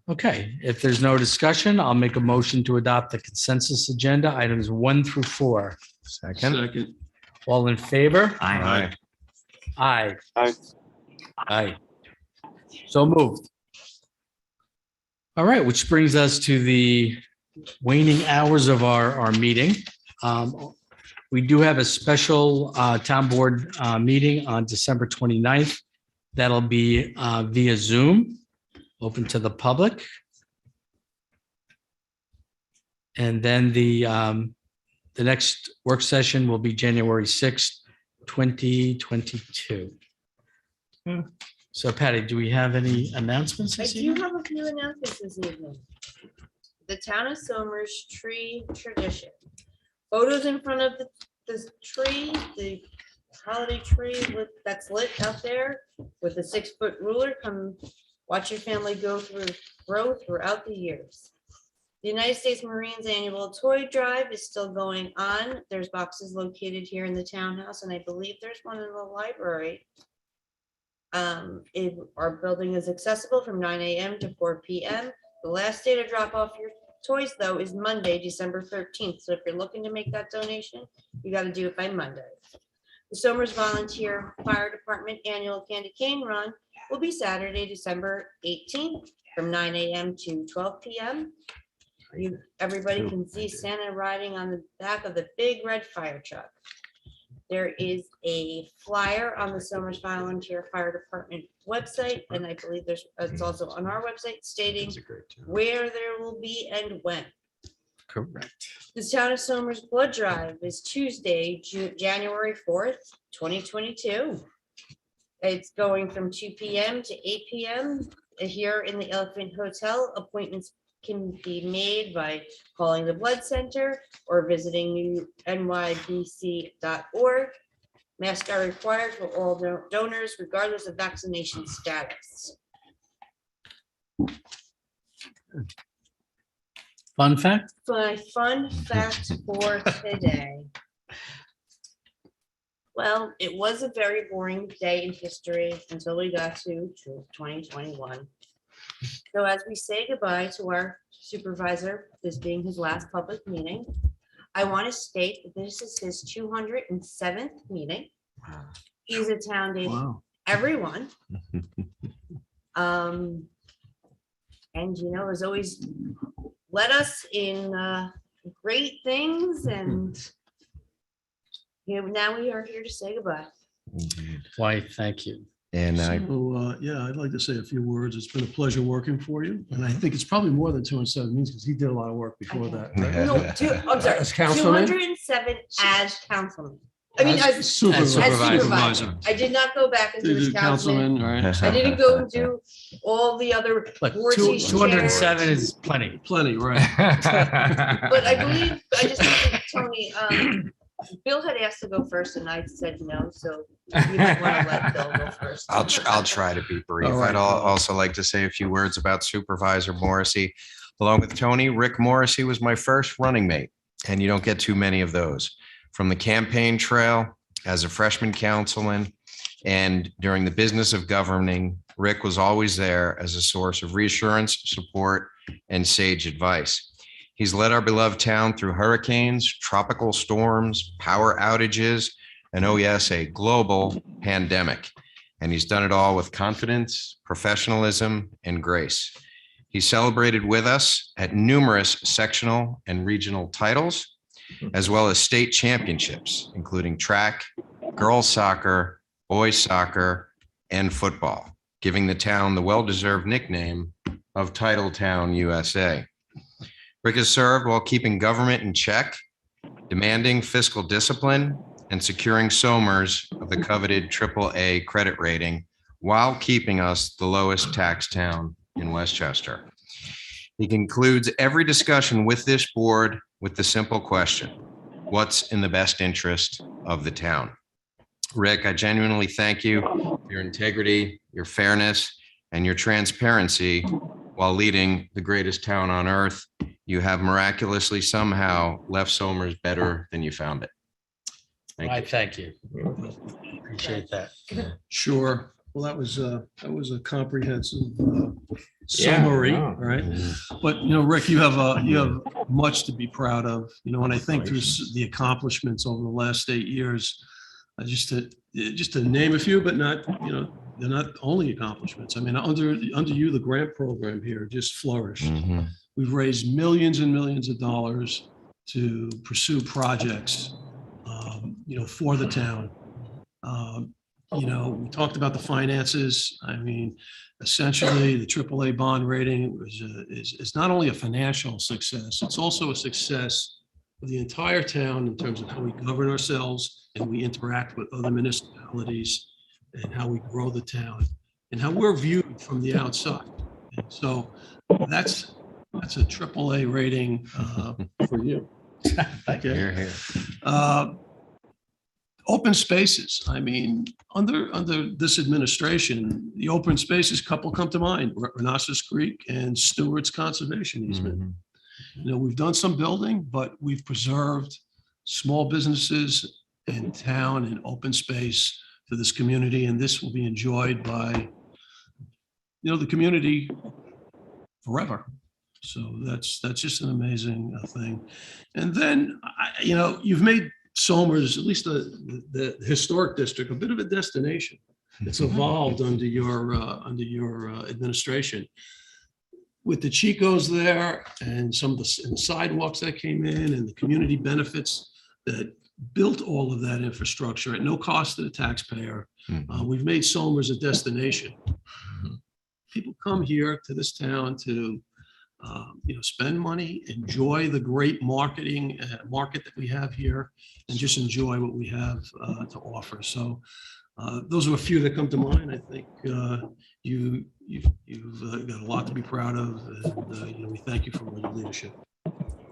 Okay, if there's no discussion, I'll make a motion to adopt the consensus agenda, items 1 through 4. Second. Second. All in favor? Aye. Aye. Aye. Aye. So moved. All right, which brings us to the waning hours of our meeting. We do have a special town board meeting on December 29th. That'll be via Zoom, open to the public. And then the next work session will be January 6th, 2022. So Patty, do we have any announcements I this do evening? have a few announcements this evening. The Town of Somers tree tradition. Photos in front of the tree, the holiday tree that's lit out there with a 6-foot ruler. Come watch your family go grow throughout the years. The United States Marines Annual Toy Drive is still going on. There's boxes located here in the townhouse, and I believe there's one in the library. Our building is accessible from 9 a.m. to 4 p.m. The last day to drop off your toys, though, is Monday, December 13th. So if you're looking to make that donation, you got to do it by Monday. The Somers Volunteer Fire Department Annual Candy Cane Run will be Saturday, December 18th from 9 a.m. to 12 p.m. Everybody can see Santa riding on the back of the big red fire truck. There is a flyer on the Somers Volunteer Fire Department website, and I believe it's also on our website stating where there will be and when. Correct. The Town of Somers Blood Drive is Tuesday, January 4th, 2022. It's going from 2 p.m. to 8 p.m. here in the Elephant Hotel. Appointments can be made by calling the blood center or visiting nybc.org. Masks are required for all donors regardless of vaccination status. Fun fact? My fun fact for today. Well, it was a very boring day in history until we got to 2021. So as we say goodbye to our supervisor, this being his last public meeting, I want to state that this is his 207th meeting. He's a town native, Wow. everyone. And has always led us in great things, and now we are here to say goodbye. Why, thank you. And I, So, yeah, I'd like to say a few words. It's been a pleasure working for you. And I think it's probably more than 207 meetings because he did a lot of work before that. right? No, I'm sorry, As councilman? 207 as councilman. I mean, as Supervisor. supervisor. I did not go back and do his councilman. Councilman, right? I didn't go and do all the other Look, boards he's 207 chaired. is plenty. Plenty, right. But I believe, I just think, Tony, Bill had asked to go first and I said no, so you might want to let Bill go first. I'll try to be brief. All right. I'd also like to say a few words about Supervisor Morrissey. Along with Tony, Rick Morrissey was my first running mate, and you don't get too many of those. From the campaign trail, as a freshman councilman, and during the business of governing, Rick was always there as a source of reassurance, support, and sage advice. He's led our beloved town through hurricanes, tropical storms, power outages, and oh yes, a global pandemic. And he's done it all with confidence, professionalism, and grace. He celebrated with us at numerous sectional and regional titles, as well as state championships, including track, girls soccer, boys soccer, and football, giving the town the well-deserved nickname of Title Town USA. Rick has served while keeping government in check, demanding fiscal discipline, and securing Somers of the coveted AAA credit rating while keeping us the lowest tax town in Westchester. He concludes every discussion with this board with the simple question, what's in the best interest of the town? Rick, I genuinely thank you for your integrity, your fairness, and your transparency while leading the greatest town on earth. You have miraculously somehow left Somers better than you found it. I thank you. Appreciate that. Sure. Well, that was a comprehensive summary, Yeah, all right? But, Rick, you have much to be proud of, when I think through the accomplishments over the last 8 years, just to name a few, but not, they're not only accomplishments. I mean, under you, the grant program here just flourished. We've raised millions and millions of dollars to pursue projects, for the town. We talked about the finances. I mean, essentially, the AAA bond rating is not only a financial success, it's also a success for the entire town in terms of how we govern ourselves and we interact with other municipalities and how we grow the town and how we're viewed from the outside. And so that's a AAA rating for you. Okay. Here, here. Open spaces. I mean, under this administration, the open spaces couple come to mind, Renaissance Creek and Stewart's Conservation Easement. We've done some building, but we've preserved small businesses in town and open space for this community, and this will be enjoyed by, the community forever. So that's just an amazing thing. And then, you've made Somers, at least the historic district, a bit of a destination. It's evolved under your administration. With the Chicos there and some of the sidewalks that came in and the community benefits that built all of that infrastructure at no cost to the taxpayer, we've made Somers a destination. People come here to this town to spend money, enjoy the great market that we have here, and just enjoy what we have to offer. So those are a few that come to mind. I think you've got a lot to be proud of, and we thank you for your leadership.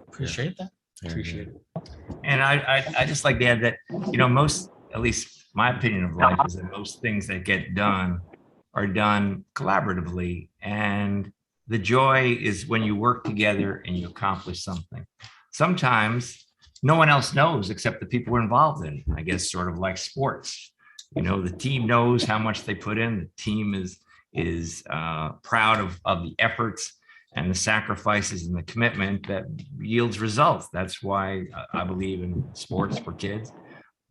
Appreciate that. Appreciate it. And I just like to add that, most, at least my opinion of life is that most things that get done are done collaboratively. And the joy is when you work together and you accomplish something. Sometimes no one else knows except the people we're involved in, I guess, sort of like sports. The team knows how much they put in. The team is proud of the efforts and the sacrifices and the commitment that yields results. That's why I believe in sports for kids.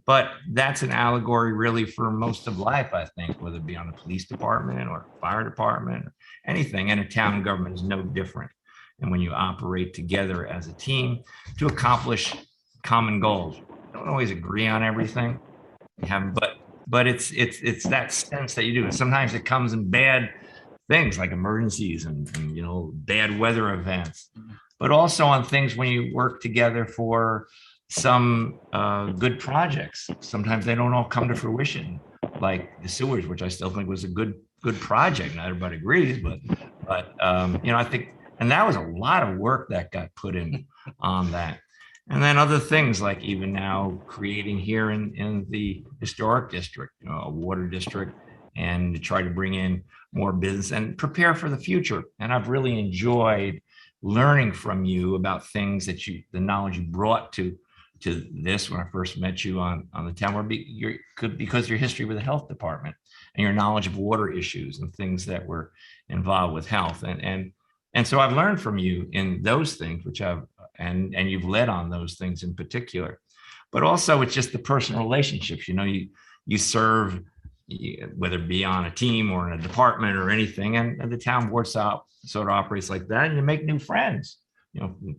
But that's an allegory really for most of life, I think, whether it be on the police department or fire department or anything. And a town government is no different. And when you operate together as a team to accomplish common goals, you don't always agree on everything, but it's that sense that you do. And sometimes it comes in bad things like emergencies and bad weather events, but also on things when you work together for some good projects. Sometimes they don't all come to fruition, like the sewers, which I still think was a good project. Not everybody agrees, but I think, and that was a lot of work that got put in on that. And then other things like even now creating here in the historic district, a water district, and to try to bring in more business and prepare for the future. And I've really enjoyed learning from you about things that the knowledge you brought to this when I first met you on the town, because your history with the health department and your knowledge of water issues and things that were involved with health. And so I've learned from you in those things, which I've and you've led on those things in particular. But also it's just the personal relationships, you serve, whether it be on a team or in a department or anything, and the town board sort of operates like that, and you make new friends.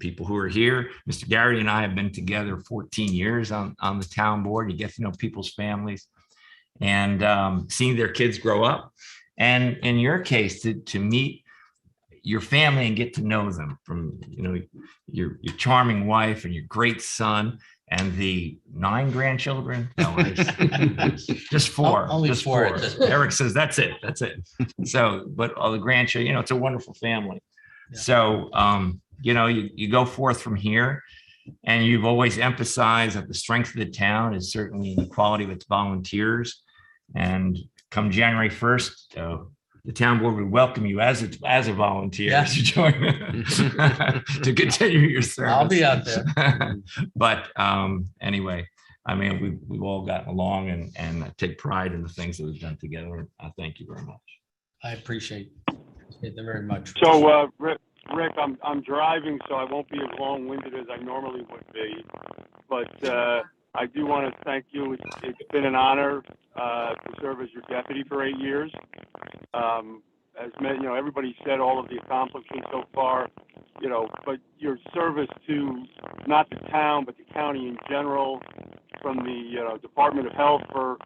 People who are here. Mr. Gary and I have been together 14 years on the town board. You get to know people's families and seeing their kids grow up. And in your case, to meet your family and get to know them, from your charming wife and your great son and the 9 grandchildren. No, it's just 4. Only just 4 at 4. this point. Eric says that's it. So, but all the grandchildren, it's a wonderful family. Yeah. So, you go forth from here, and you've always emphasized that the strength of the town is certainly in the quality of its volunteers. And come January 1st, the town board would welcome you as a volunteer Yeah. to join, to continue your service. I'll be out there. But anyway, I mean, we've all gotten along, and I take pride in the things that we've done together. I thank you very much. I appreciate it very much. So, Rick, I'm driving, so I won't be as long-winded as I normally would be. But I do want to thank you. It's been an honor to serve as your deputy for 8 years. As everybody said, all of the accomplishments so far, but your service to not the town, but the county in general, from the Department of Health for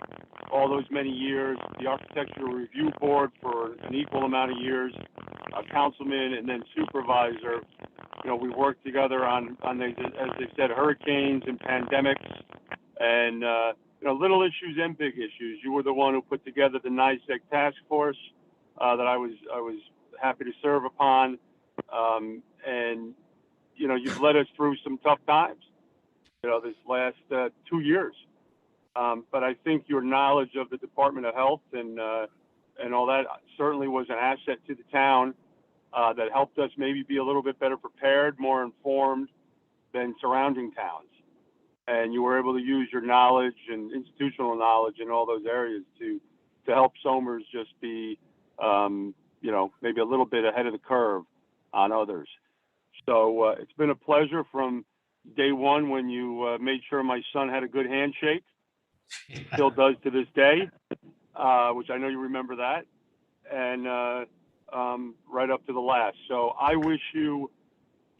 all those many years, the Architectural Review Board for an equal amount of years, councilman, and then supervisor. We worked together on as they said, hurricanes and pandemics, and little issues and big issues. You were the one who put together the NICEAG task force that I was happy to serve upon, and you've led us through some tough times. This last 2 years. But I think your knowledge of the Department of Health and all that certainly was an asset to the town that helped us maybe be a little bit better prepared, more informed than surrounding towns. And you were able to use your knowledge and institutional knowledge in all those areas to help Somers just be, maybe a little bit ahead of the curve on others. So it's been a pleasure from day one when you made sure my son had a good handshake. Still does to this day, which I know you remember that, and right up to the last. So I wish you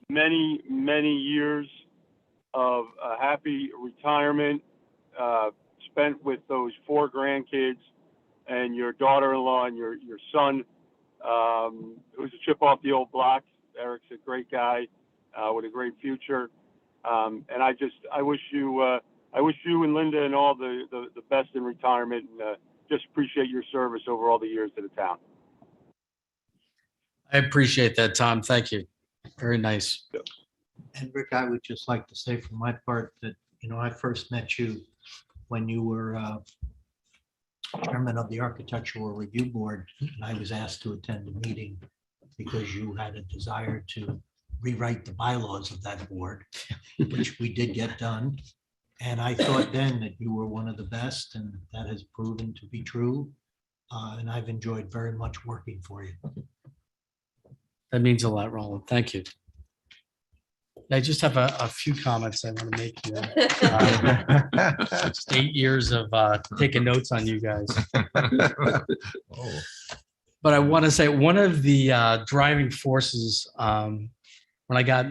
many, many years of a happy retirement spent with those 4 grandkids and your daughter-in-law and your son, who's a chip off the old block. Eric's a great guy with a great future. And I wish you and Linda and all the best in retirement, and just appreciate your service over all the years to the town. I appreciate that, Tom. Thank you. Very nice. And Rick, I would just like to say from my part that, I first met you when you were chairman of the Architectural Review Board, and I was asked to attend a meeting because you had a desire to rewrite the bylaws of that board, which we did get done. And I thought then that you were one of the best, and that has proven to be true. And I've enjoyed very much working for you. That means a lot, Roland. Thank you. I just have a few comments I want to make here. It's 8 years of taking notes on you guys. But I want to say one of the driving forces when I got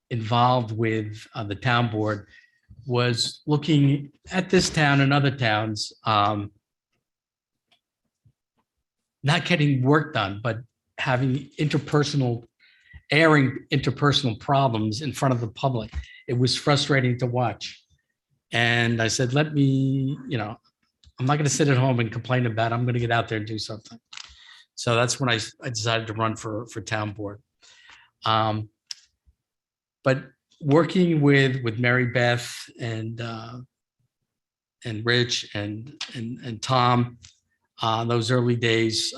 involved with the town board was looking at this town and other towns, not getting work done, but having airing interpersonal problems in front of the public. It was frustrating to watch. And I said, I'm not going to sit at home and complain about it. I'm going to get out there and do something. So that's when I decided to run for town board. But working with Mary Beth and Rich and Tom, those early days,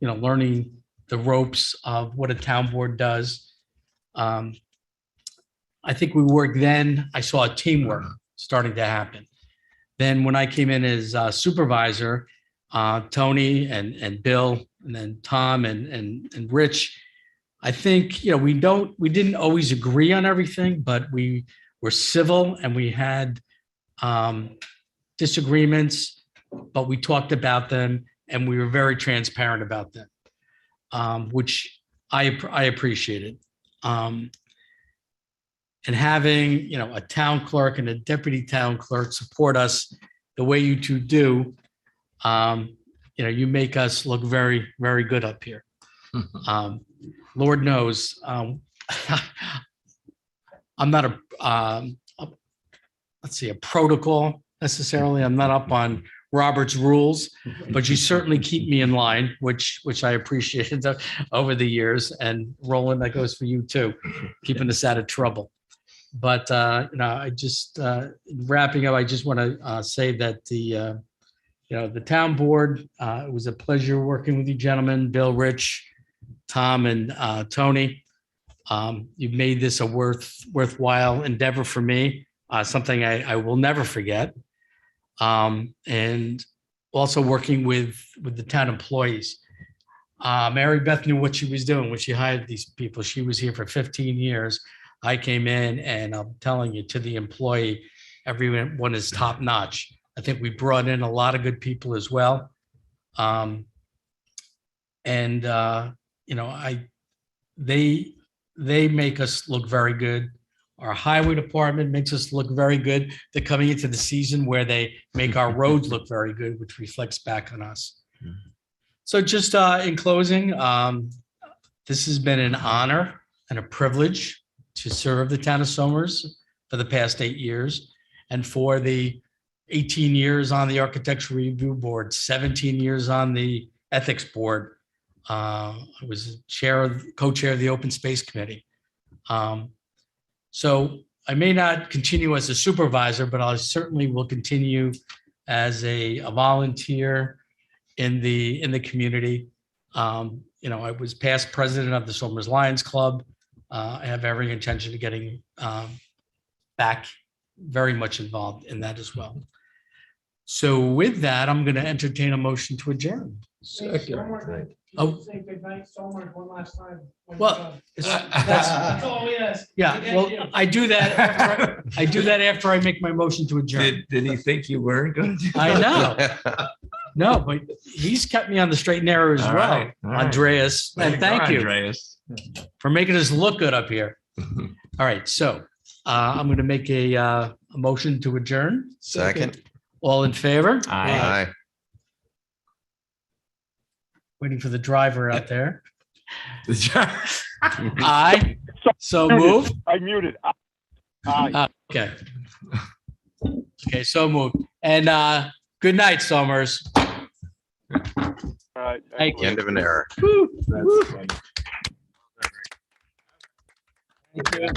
learning the ropes of what a town board does. I think we worked then. I saw a teamwork starting to happen. Then when I came in as supervisor, Tony and Bill, and then Tom and Rich I think, we didn't always agree on everything, but we were civil and we had disagreements, but we talked about them and we were very transparent about them, which I appreciated. And having, a town clerk and a deputy town clerk support us the way you two do, you make us look very, very good up here. Lord knows, I'm not a protocol necessarily. I'm not up on Robert's rules, but you certainly keep me in line, which I appreciated over the years. And Roland, that goes for you too, keeping us out of trouble. But I just wrapping up, I just want to say that the town board, it was a pleasure working with you gentlemen, Bill, Rich, Tom, and Tony. You've made this a worthwhile endeavor for me, something I will never forget. And also working with the town employees. Mary Beth knew what she was doing when she hired these people. She was here for 15 years. I came in and I'm telling you, to the employee, everyone is top notch. I think we brought in a lot of good people as well. They make us look very good. Our highway department makes us look very good. They're coming into the season where they make our roads look very good, which reflects back on us. So just in closing, this has been an honor and a privilege to serve the town of Somers for the past 8 years, and for the 18 years on the Architectural Review Board, 17 years on the Ethics Board. I was co-chair of the Open Space Committee. So I may not continue as a supervisor, but I certainly will continue as a volunteer in the community. I was past president of the Somers Lions Club. I have every intention of getting back very much involved in that as well. So with that, I'm going to entertain a motion to adjourn. Oh. Say good night, Somers, one last time. Well, That's all we ask. yeah, well, I do that after I make my motion to adjourn. Did he think you weren't going to? I know. No, but he's kept me on the straight and narrow as All well, right, all right. Andreas. There And you go, thank you Andreas. for making us look good up here. All right, so I'm going to make a motion to adjourn. Second. All in favor? Aye. Waiting for the driver out there. Aye. So moved. I muted. Aye. Okay. Okay, so moved. And good night, Somers. All right. Thank you. End of an era. Thank you.